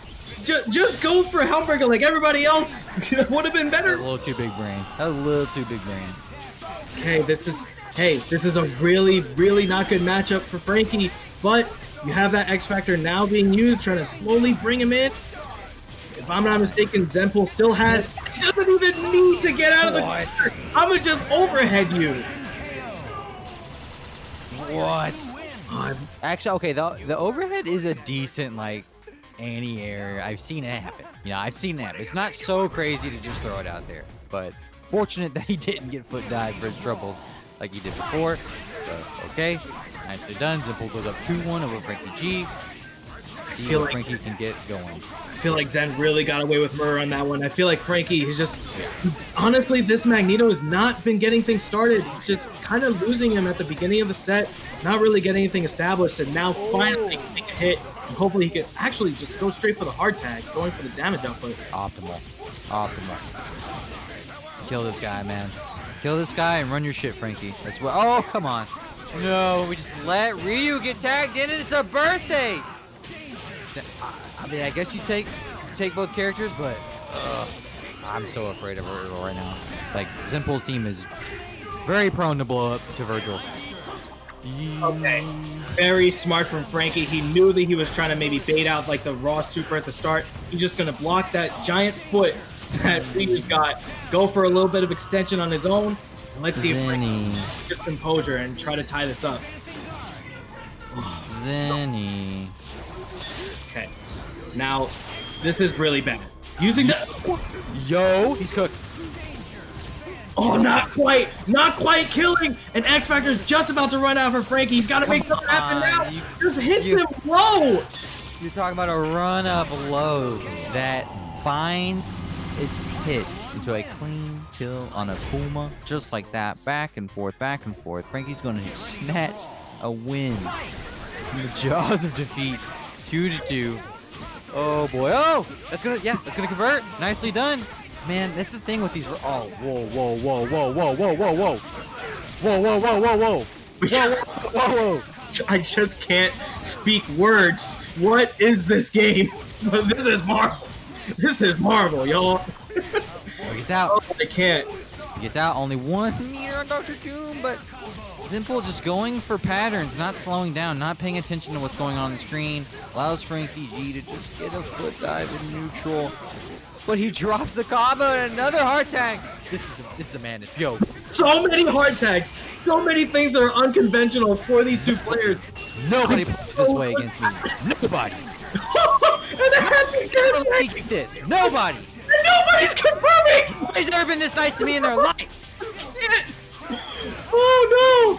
Just go for Helmberger like everybody else. Would have been better. A little too big brain. A little too big brain. Okay, this is a really, really not good matchup for Frankie, but you have that X Factor now being used, trying to slowly bring him in. If I'm not mistaken, Zenpool still has... He doesn't even need to get out of the corner. I'm gonna just overhead you. What? Actually, okay, the overhead is a decent, like, anti-air. I've seen it happen. You know, I've seen that. It's not so crazy to just throw it out there. But fortunate that he didn't get foot dive for his troubles like he did before. So, okay. Nicely done. Zenpool goes up 2-1 over Frankie G. See what Frankie can get going. I feel like Zen really got away with murder on that one. I feel like Frankie is just... Honestly, this Magneto has not been getting things started. It's just kind of losing him at the beginning of the set, not really getting anything established, and now finally take a hit. And hopefully he can actually just go straight for the hard tag, going for the damage output. Optimal. Kill this guy, man. Kill this guy and run your shit, Frankie. That's what... Oh, come on. No, we just let Ryu get tagged in, and it's a birthday! I mean, I guess you take both characters, but I'm so afraid of Vergil right now. Like, Zenpool's team is very prone to blow up to Vergil. Okay. Very smart from Frankie. He knew that he was trying to maybe bait out like the raw super at the start. He's just going to block that giant foot that Ryu's got. Go for a little bit of extension on his own. And let's see if Frankie can get composure and try to tie this up. Zenny. Okay. Now, this is really bad. Using the... Yo, he's cooked. Oh, not quite. Not quite killing. And X Factor's just about to run out for Frankie. He's got to make something happen now. Just hits him low. You're talking about a run-up low that finds its hit into a clean kill on Akuma. Just like that. Back and forth, back and forth. Frankie's going to snatch a win from the jaws of defeat. 2-2. Oh boy! Oh, that's gonna convert. Nicely done, man. That's the thing with these. Oh, whoa! I just can't speak words. What is this game? This is Marvel. This is Marvel, y'all. He gets out. Oh, I can't. He gets out. Only 1 meter on Dr. Doom, but Zenpool just going for patterns, not slowing down, not paying attention to what's going on the screen. Allows Frankie G to just get a foot dive in neutral. But he drops the combo and another hard tag. This is a madness. Yo. So many hard tags. So many things that are unconventional for these two players. Nobody plays this way against me. Nobody. And a happy birthday. This. Nobody. And nobody's confirming. Nobody's ever been this nice to me in their life. Oh no!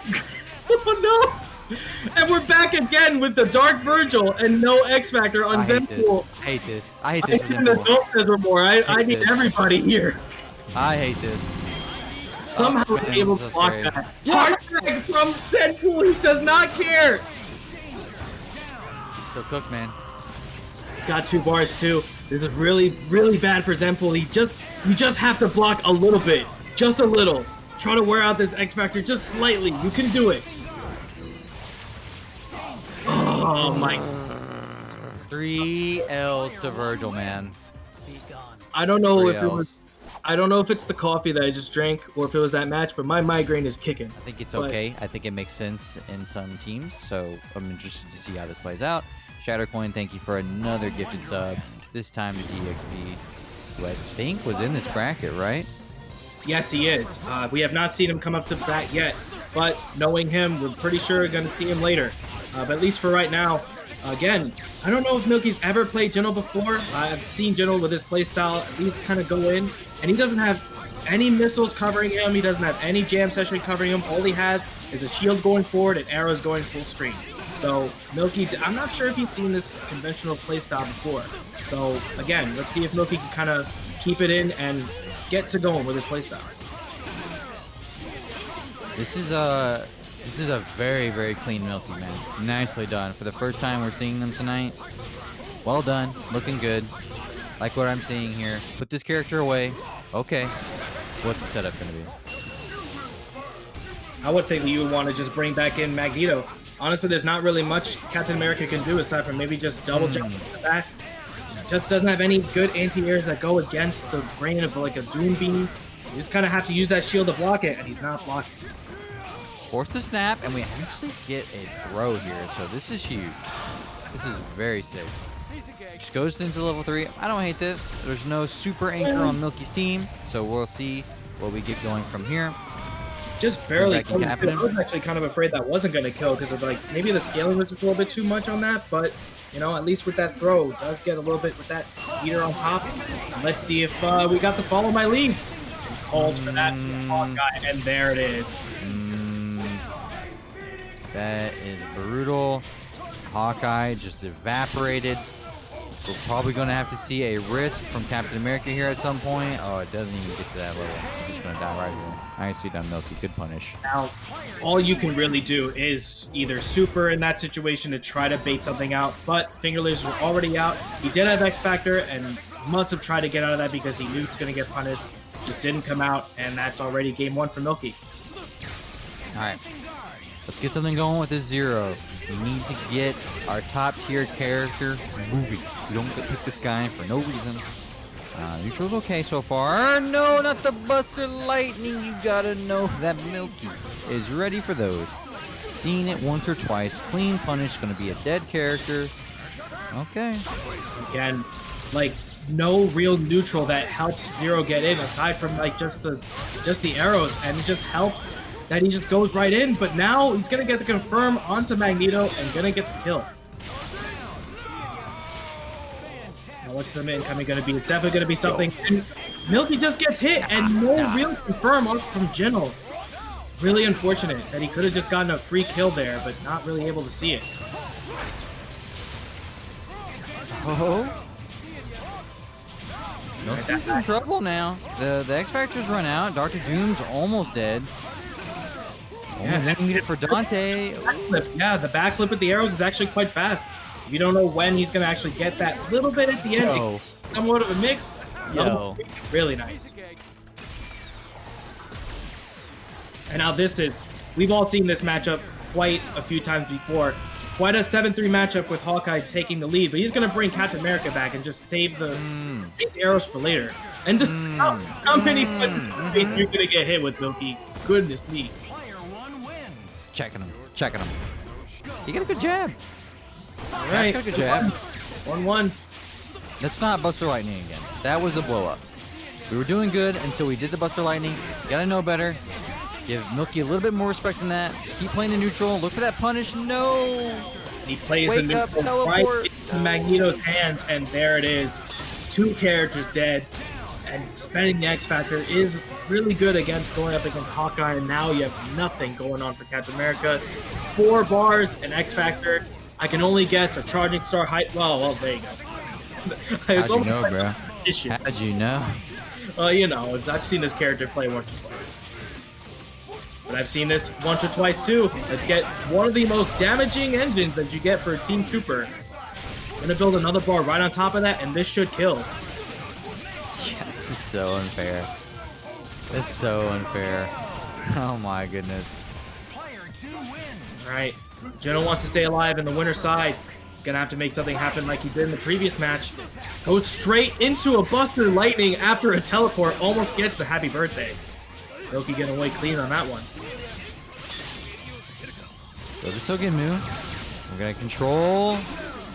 Oh no! And we're back again with the Dark Vergil and no X Factor on Zenpool. I hate this. I hate this. I need an adult says more. I need everybody here. I hate this. somehow able to block that. Hard tag from Zenpool, he does not care! He's still cooked, man. He's got 2 bars too. This is really, really bad for Zenpool. You just have to block a little bit. Just a little. Try to wear out this X Factor just slightly. You can do it. Oh my. 3 L's to Vergil, man. I don't know if it was. I don't know if it's the coffee that I just drank or if it was that match, but my migraine is kicking. I think it's okay. I think it makes sense in some teams, so I'm interested to see how this plays out. Shattercoin, thank you for another gifted sub. This time to DXB, who I think was in this bracket, right? Yes, he is. We have not seen him come up to bat yet, but knowing him, we're pretty sure we're going to see him later. But at least for right now, again, I don't know if Milky's ever played Jinal before. I've seen Jinal with his playstyle at least kind of go in, and he doesn't have any missiles covering him. He doesn't have any jam session covering him. All he has is a shield going forward and arrows going full screen. So Milky, I'm not sure if he's seen this conventional playstyle before. So again, let's see if Milky can kind of keep it in and get to going with his playstyle. This is a very, very clean Milky, man. Nicely done. For the first time we're seeing them tonight. Well done. Looking good. Like what I'm seeing here. Put this character away. Okay. What's the setup going to be? I would think that you would want to just bring back in Magneto. Honestly, there's not really much Captain America can do aside from maybe just double jump in the back. Just doesn't have any good anti-airs that go against the grain of like a Doom Beam. You just kind of have to use that shield to block it, and he's not blocking. Force the snap, and we actually get a throw here, so this is huge. This is very sick. Just goes into level 3. I don't hate this. There's no super anchor on Milky's team, so we'll see what we get going from here. Just barely. I was actually kind of afraid that wasn't going to kill because of like maybe the scaling was just a little bit too much on that, but you know, at least with that throw, does get a little bit with that heater on top. Let's see if we got the follow my lead. And calls for that Hawkeye, and there it is. That is brutal. Hawkeye just evaporated. We're probably going to have to see a risk from Captain America here at some point. Oh, it doesn't even get to that level. He's just going to die right here. Nicely done, Milky. Good punish. Now, all you can really do is either super in that situation to try to bait something out, but Fingerlings were already out. He did have X Factor and must have tried to get out of that because he knew he was going to get punished. Just didn't come out, and that's already game 1 for Milky. All right. Let's get something going with this 0. We need to get our top tier character moving. We don't get to pick this guy for no reason. Neutral's okay so far. No, not the Buster Lightning. You gotta know that Milky is ready for those. Seen it once or twice. Clean punish. Gonna be a dead character. Okay. Again, like no real neutral that helps 0 get in aside from like just the arrows, and it just helps that he just goes right in, but now he's going to get the confirm onto Magneto and going to get the kill. Now what's the incoming going to be? It's definitely going to be something. And Milky just gets hit and no real confirm up from Jinal. Really unfortunate that he could have just gotten a free kill there, but not really able to see it. Oh. Milky's in trouble now. The X Factor's run out. Dr. Doom's almost dead. Yeah, need it for Dante. Yeah, the backflip with the arrows is actually quite fast. If you don't know when he's going to actually get that little bit at the end, somewhat of a mix. Really nice. And now this is, we've all seen this matchup quite a few times before. Quite a 7-3 matchup with Hawkeye taking the lead, but he's going to bring Captain America back and just save the arrows for later. And how many you're going to get hit with, Milky? Goodness me. Checking him. He got a good jab. All right. Got a good jab. 1-1. That's not Buster Lightning again. That was a blow up. We were doing good until we did the Buster Lightning. Gotta know better. Give Milky a little bit more respect than that. Keep playing the neutral. Look for that punish. No. He plays the neutral right into Magneto's hands, and there it is. 2 characters dead. And spending the X Factor is really good against going up against Hawkeye, and now you have nothing going on for Captain America. 4 bars, an X Factor. I can only guess a charging star height. Well, there you go. How'd you know, bro? How'd you know? You know, I've seen this character play once or twice. but I've seen this once or twice too. Let's get one of the most damaging engines that you get for Team Super. I'm gonna build another bar right on top of that, and this should kill. Yeah, this is so unfair. It's so unfair. Oh my goodness. Alright, Jinal wants to stay alive in the winner's side. He's gonna have to make something happen like he did in the previous match. Goes straight into a Buster Lightning after a teleport, almost gets the happy birthday. Milky getting away clean on that one. Go to Sogenmu. We're gonna control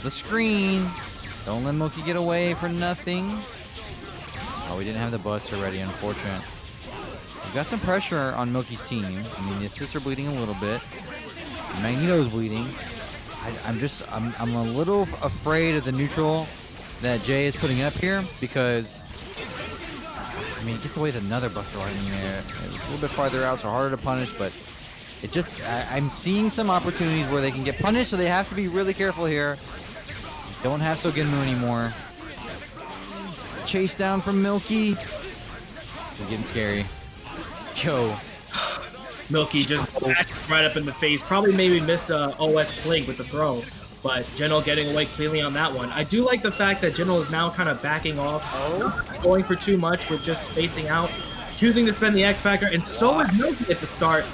the screen. Don't let Milky get away for nothing. Oh, we didn't have the Buster ready, unfortunate. We've got some pressure on Milky's team. I mean, the assists are bleeding a little bit. Magneto's bleeding. I'm a little afraid of the neutral that Jay is putting up here because, I mean, it gets away with another Buster Lightning there. It's a little bit farther out, so harder to punish, but it just, I'm seeing some opportunities where they can get punished, so they have to be really careful here. Don't have Sogenmu anymore. Chase down from Milky. It's getting scary. Yo. Milky just right up in the face. Probably maybe missed a OS blink with the throw, but Jinal getting away cleanly on that one. I do like the fact that Jinal is now kind of backing off, going for too much with just spacing out, choosing to spend the X Factor, and so is Milky at the start.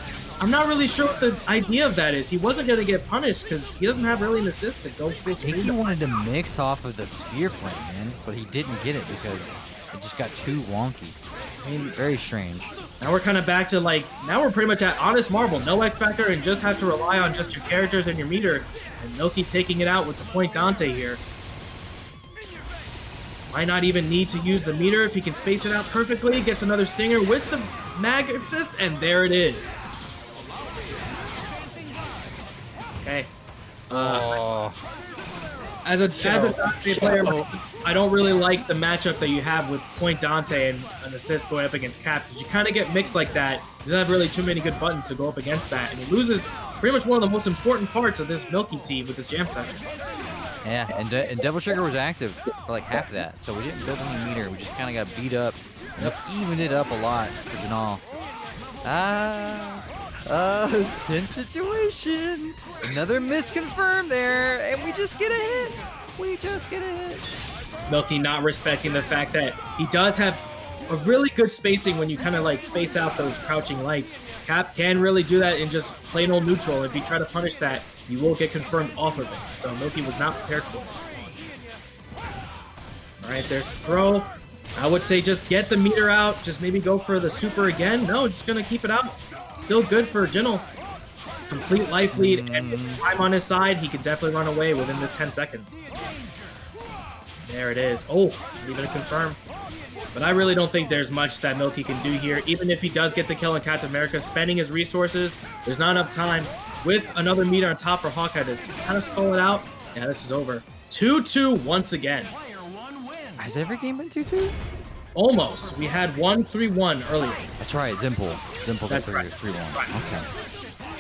I'm not really sure what the idea of that is. He wasn't going to get punished because he doesn't have really an assist to go full speed. I think he wanted to mix off of the Sphere Flame, man, but he didn't get it because it just got too wonky. I mean, very strange. Now we're kind of back to now we're pretty much at Honest Marble. No X Factor and just have to rely on just your characters and your meter. And Milky taking it out with the point Dante here. Might not even need to use the meter if he can space it out perfectly. Gets another stinger with the mag assist, and there it is. Okay. As a Dante player, I don't really like the matchup that you have with Point Dante and an assist going up against Cap, because you kind of get mixed like that. He doesn't have really too many good buttons to go up against that, and he loses pretty much one of the most important parts of this Milky team with this jam session. Yeah, and Devil Sugar was active for like half of that, so we didn't build any meter. We just kind of got beat up, and let's even it up a lot for Jinal. Tense situation. Another misconfirm there, and we just get a hit. We just get a hit. Milky not respecting the fact that he does have a really good spacing when you kind of space out those crouching lights. Cap can really do that in just plain old neutral. If you try to punish that, you will get confirmed off of it. So Milky was not prepared for it. All right, there's the throw. I would say just get the meter out. Just maybe go for the super again. No, just going to keep it out. Still good for Jinal. Complete life lead, and with time on his side, he can definitely run away within this 10 seconds. There it is. Oh, even a confirm. But I really don't think there's much that Milky can do here. Even if he does get the kill in Captain America, spending his resources, there's not enough time. With another meter on top for Hawkeye to kind of stall it out. Yeah, this is over. 2-2 once again. Has every game been 2-2? Almost. We had 1-3-1 earlier. That's right, Zenpool. Zenpool 3-1. Right. Okay.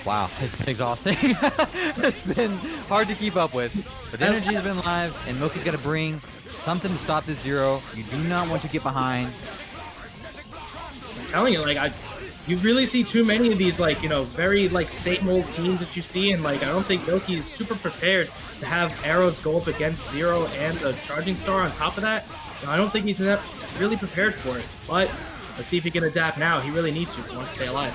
Wow, it's been exhausting. It's been hard to keep up with. But the energy's been live, and Milky's got to bring something to stop this 0. You do not want to get behind. I'm telling you, you really see too many of these, very, same old teams that you see, and, I don't think Milky is super prepared to have arrows go up against 0 and the Charging Star on top of that. I don't think he's really prepared for it, but let's see if he can adapt now. He really needs to if he wants to stay alive.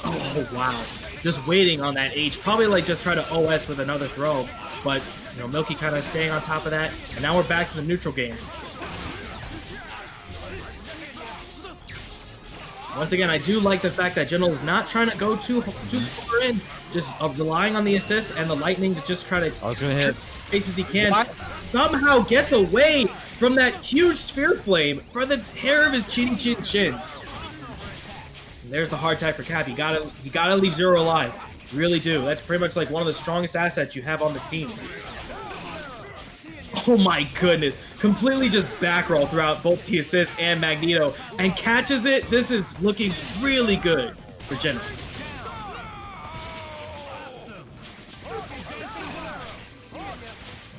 Oh, wow. Just waiting on that H. Probably, just try to OS with another throw, but, Milky kind of staying on top of that, and now we're back to the neutral game. Once again, I do like the fact that Jinal is not trying to go too far in, just relying on the assist and the lightning to just try to hit space as he can. Somehow gets away from that huge sphere flame for the hair of his chinny chin chin. And there's the hard tag for Cap. You gotta leave 0 alive. You really do. That's pretty much one of the strongest assets you have on this team. Oh my goodness. Completely just back roll throughout both the assist and Magneto, and catches it. This is looking really good for Jinal.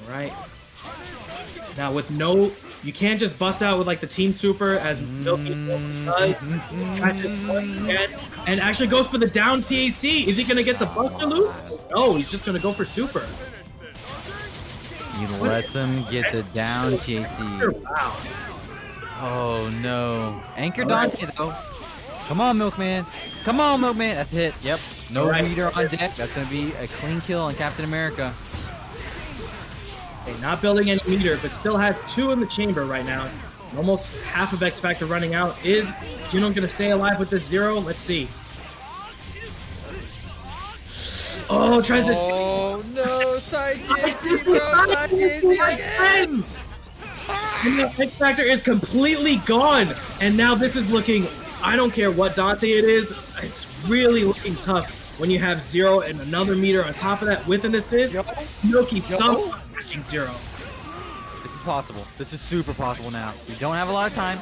All right. Now with no You can't just bust out with like the Team Super as Milky does. Catches once again and actually goes for the down TAC. Is he gonna get the Buster loop? No, he's just gonna go for Super. He lets him get the down TAC. Wow. Oh no. Anchor Dante though. Come on, Milkman. Come on, Milkman. That's it. Yep. No meter on deck. That's gonna be a clean kill on Captain America. Okay, not building any meter, but still has 2 in the chamber right now. Almost half of X Factor running out. Is Jinal gonna stay alive with this 0? Let's see. Oh, tries to. Oh no, side TAC, bro. Side TAC again. And the X Factor is completely gone. And now this is looking, I don't care what Dante it is, it's really looking tough when you have 0 and another meter on top of that with an assist. Milky somehow catching 0. This is possible. This is super possible now. We don't have a lot of time.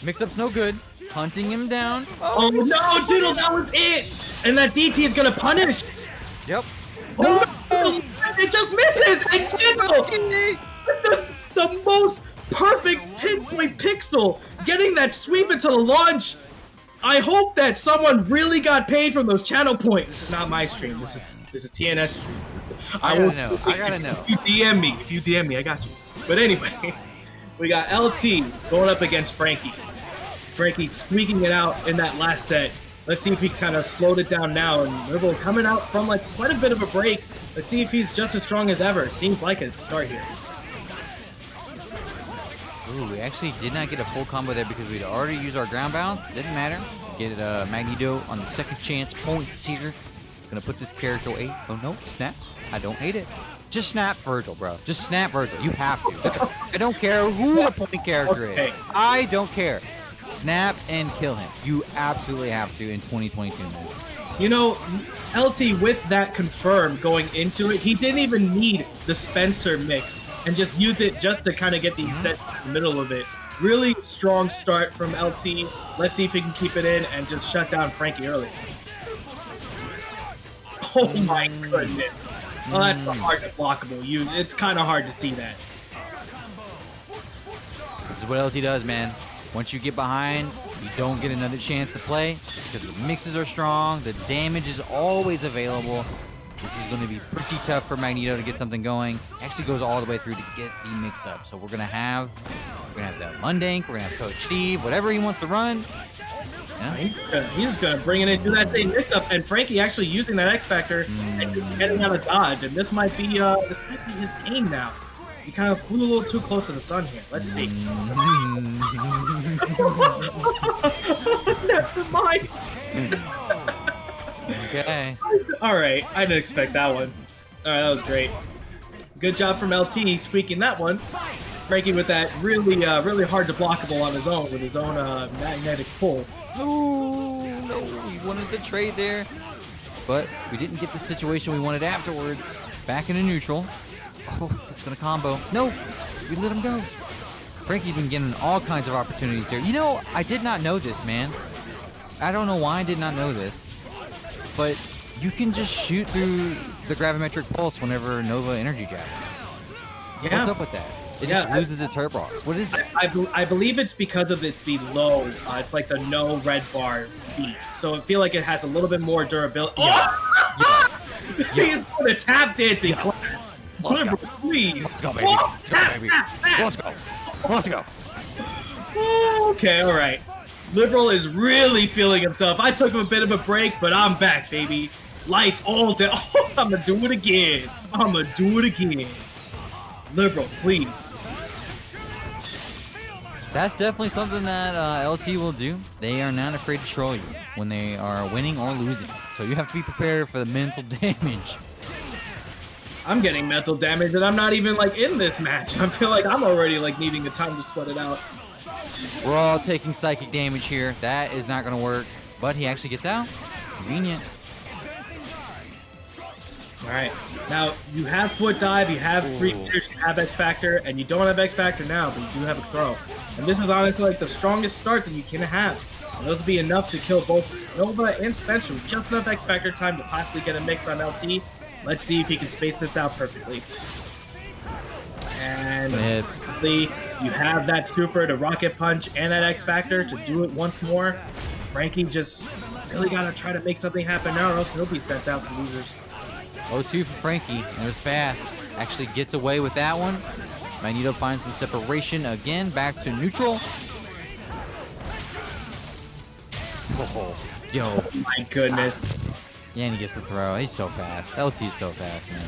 Mix-up's no good. Hunting him down. Oh no, Jinal, that was it! And that DT is gonna punish! Yep. Oh no! It just misses! And Jinal! The most perfect pinpoint pixel! Getting that sweep into the launch! I hope that someone really got paid from those channel points. This is not my stream. This is TNS stream. I gotta know. If you DM me, I got you. But anyway, we got LT going up against Frankie. Frankie squeaking it out in that last set. Let's see if he kind of slowed it down now. And Liberal coming out from like quite a bit of a break. Let's see if he's just as strong as ever. Seems like it at the start here. Ooh, we actually did not get a full combo there because we'd already used our ground bounce. Didn't matter. Get Magneto on the second chance points here. Gonna put this character 8. Oh no, snap. I don't hate it. Just snap Vergil, bro. Just snap Vergil. You have to. I don't care who the point character is. I don't care. Snap and kill him. You absolutely have to in 2022, man. You know, LT with that confirmed going into it, he didn't even need the Spencer mix and just used it just to kind of get these sets in the middle of it. Really strong start from LT. Let's see if he can keep it in and just shut down Frankie early. Oh my goodness. Oh, that's hard to blockable. It's kind of hard to see that. This is what LT does, man. Once you get behind, you don't get another chance to play because the mixes are strong. The damage is always available. This is going to be pretty tough for Magneto to get something going. Actually goes all the way through to get the mix up. So we're gonna have that Mundink. We're gonna have Coach Steve, whatever he wants to run. Yeah. He's just gonna bring it into that same mix up, and Frankie actually using that X Factor and just getting out of dodge. And this might be his game now. He kind of flew a little too close to the sun here. Let's see. Never mind. Okay. All right, I didn't expect that one. All right, that was great. Good job from LT squeaking that one. Frankie with that really hard to blockable on his own with his own magnetic pull. Oh no, we wanted the trade there, but we didn't get the situation we wanted afterwards. Back into neutral. Oh, it's gonna combo. No, we let him go. Frankie's been getting all kinds of opportunities there. You know, I did not know this, man. I don't know why I did not know this, but you can just shoot through the gravimetric pulse whenever Nova energy jabs. Yeah. What's up with that? It just loses its hurt box. What is that? I believe it's because of the low. It's like the no red bar beat. So I feel like it has a little bit more durability. Oh! Yeah. He's for the tap dancing class. Let's go. Please. Let's go, baby. Let's go, baby. Let's go. Let's go. Okay, all right. Liberal is really feeling himself. I took him a bit of a break, but I'm back, baby. Lights all day. Oh, I'm gonna do it again. I'm gonna do it again. Liberal, please. That's definitely something that LT will do. They are not afraid to troll you when they are winning or losing. So you have to be prepared for the mental damage. I'm getting mental damage and I'm not even like in this match. I feel like I'm already like needing the time to sweat it out. We're all taking psychic damage here. That is not going to work. But he actually gets out. Convenient. All right. Now, you have foot dive, you have free meters, you have X Factor, and you don't have X Factor now, but you do have a throw. And this is honestly like the strongest start that you can have. And those will be enough to kill both Nova and Spencer with just enough X Factor time to possibly get a mix on LT. Let's see if he can space this out perfectly. And obviously, you have that super to rocket punch and that X Factor to do it once more. Frankie just really got to try to make something happen now, or else he'll be sent out to losers. 0-2 for Frankie. It was fast. Actually gets away with that one. Magneto finds some separation again. Back to neutral. Oh, yo. My goodness. Yeah, and he gets the throw. He's so fast. LT is so fast, man.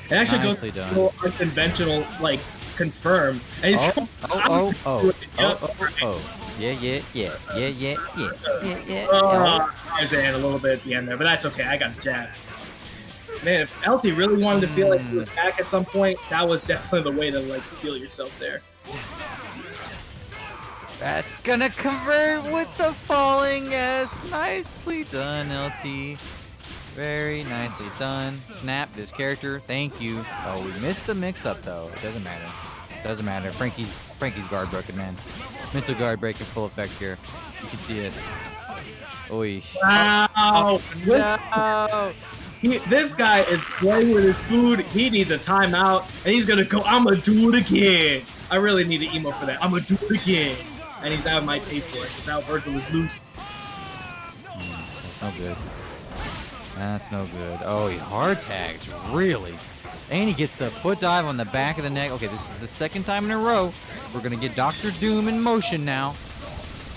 It actually Nicely goes done. unconventional, like, confirm. And he's Oh. Yeah. Tarzan a little bit at the end there, but that's okay. I got the jab. Man, if LT really wanted to feel like he was back at some point, that was definitely the way to, like, feel yourself there. That's gonna convert with the falling S. Nicely done, LT. Very nicely done. Snap this character. Thank you. Oh, we missed the mix-up though. It doesn't matter. Doesn't matter. Frankie's guard broken, man. Mental guard break in full effect here. You can see it. Oi. Wow. No. This guy is playing with his food. He needs a timeout, and he's gonna go. I'm gonna do it again. I really need an emo for that. I'm gonna do it again. And he's now might pay for it. Because now Vergil is loose. That's no good. That's no good. Oh, he hard tags. Really? And he gets the foot dive on the back of the neck. Okay, this is the second time in a row. We're going to get Dr. Doom in motion now.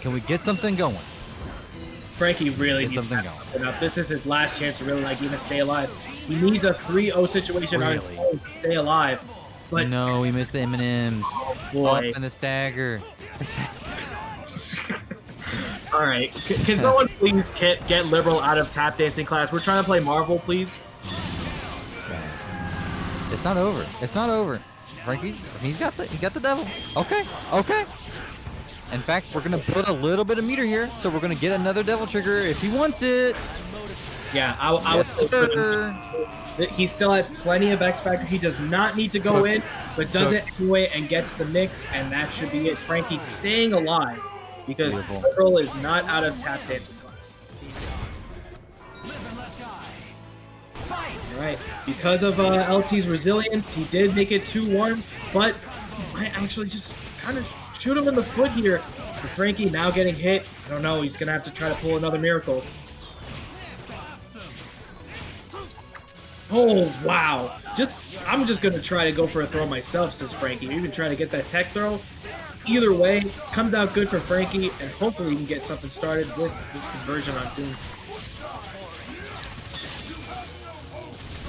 Can we get something going? Frankie really needs something going. Enough. This is his last chance to really like even stay alive. He needs a 3-0 situation on his own to stay alive. But no, we missed the M&Ms. Oh, boy. Up in the stagger. All right. Can someone please get Liberal out of tap dancing class? We're trying to play Marvel, please. It's not over. It's not over. He got the devil. Okay. In fact, we're gonna put a little bit of meter here, so we're gonna get another devil trigger if he wants it. Yeah, I would. He still has plenty of X Factor. He does not need to go in, but does it anyway and gets the mix, and that should be it. Frankie's staying alive because Liberal is not out of tap dancing class. All right, because of LT's resilience, he did make it 2-1, but I actually just kind of shoot him in the foot here. For Frankie now getting hit, I don't know. He's gonna have to try to pull another miracle. Oh, wow. I'm just going to try to go for a throw myself, says Frankie. Even trying to get that tech throw. Either way, comes out good for Frankie, and hopefully he can get something started with this conversion on Doom.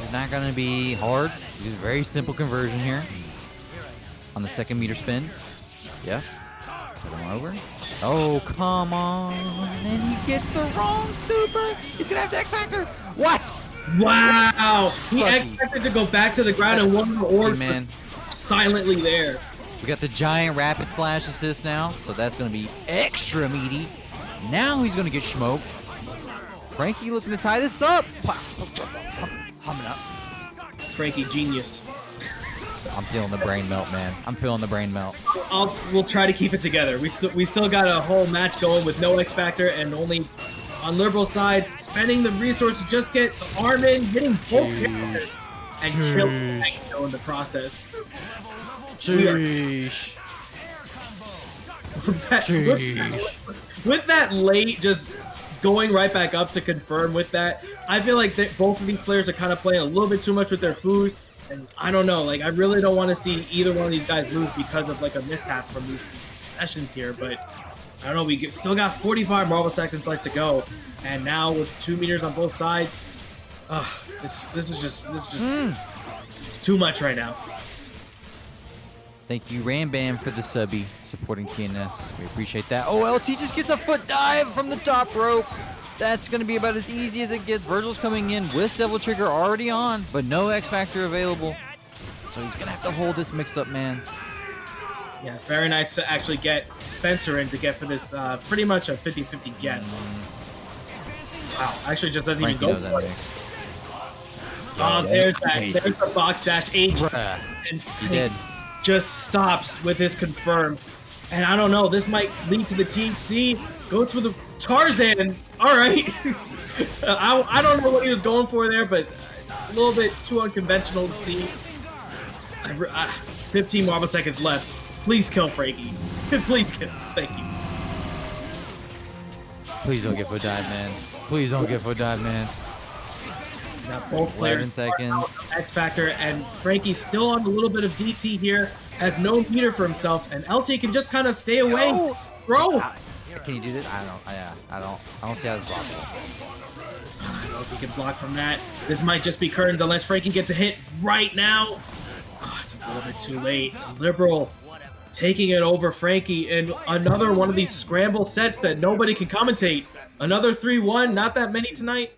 It's not going to be hard. It's a very simple conversion here. On the second meter spin. Yeah. Put him over. Oh, come on. And he gets the wrong super. He's going to have to X Factor. What? Wow! He expected to go back to the ground and one more orb man. Silently there. We got the giant rapid slash assist now, so that's going to be extra meaty. Now he's going to get smoked. Frankie looking to tie this up. Humming up. Frankie, genius. I'm feeling the brain melt, man. I'm feeling the brain melt. We'll try to keep it together. We still got a whole match going with no X Factor and only... On Liberal side, spending the resources to just get the arm in, hitting both characters, and kill Magneto in the process. With that late, just going right back up to confirm with that, I feel like both of these players are kind of playing a little bit too much with their food, and I don't know, like I really don't want to see either one of these guys lose because of like a mishap from these sessions here, but I don't know, we still got 45 Marvel seconds left to go, and now with 2 meters on both sides, this is just it's too much right now. Thank you, Ram Bam, for the subby supporting TNS. We appreciate that. Oh, LT just gets a foot dive from the top rope. That's going to be about as easy as it gets. Vergil's coming in with Devil Trigger already on, but no X Factor available. So he's going to have to hold this mix-up, man. Yeah, very nice to actually get Spencer in to get for this pretty much a 50-50 guess. Wow, actually just doesn't Frankie even go for it. Oh, there's that. There's the box dash H. And he did. Just stops with his confirm. And I don't know, this might lead to the THC. Goes for the Tarzan. All right. I don't know what he was going for there, but a little bit too unconventional to see. 15 more seconds left. Please kill Frankie. Please kill. Thank you. Please don't get foot dive, man. Please don't get foot dive, man. Now both 11 players seconds. X Factor, and Frankie still on a little bit of DT here, has no meter for himself, and LT can just kind of stay away. No. Bro! Can you do this? I don't. Yeah, I don't see how this is possible. I don't know if he can block from that. This might just be curtains unless Frankie gets a hit right now. Oh, it's a little bit too late. Liberal taking it over Frankie in another one of these scramble sets that nobody can commentate. Another 3-1, not that many tonight.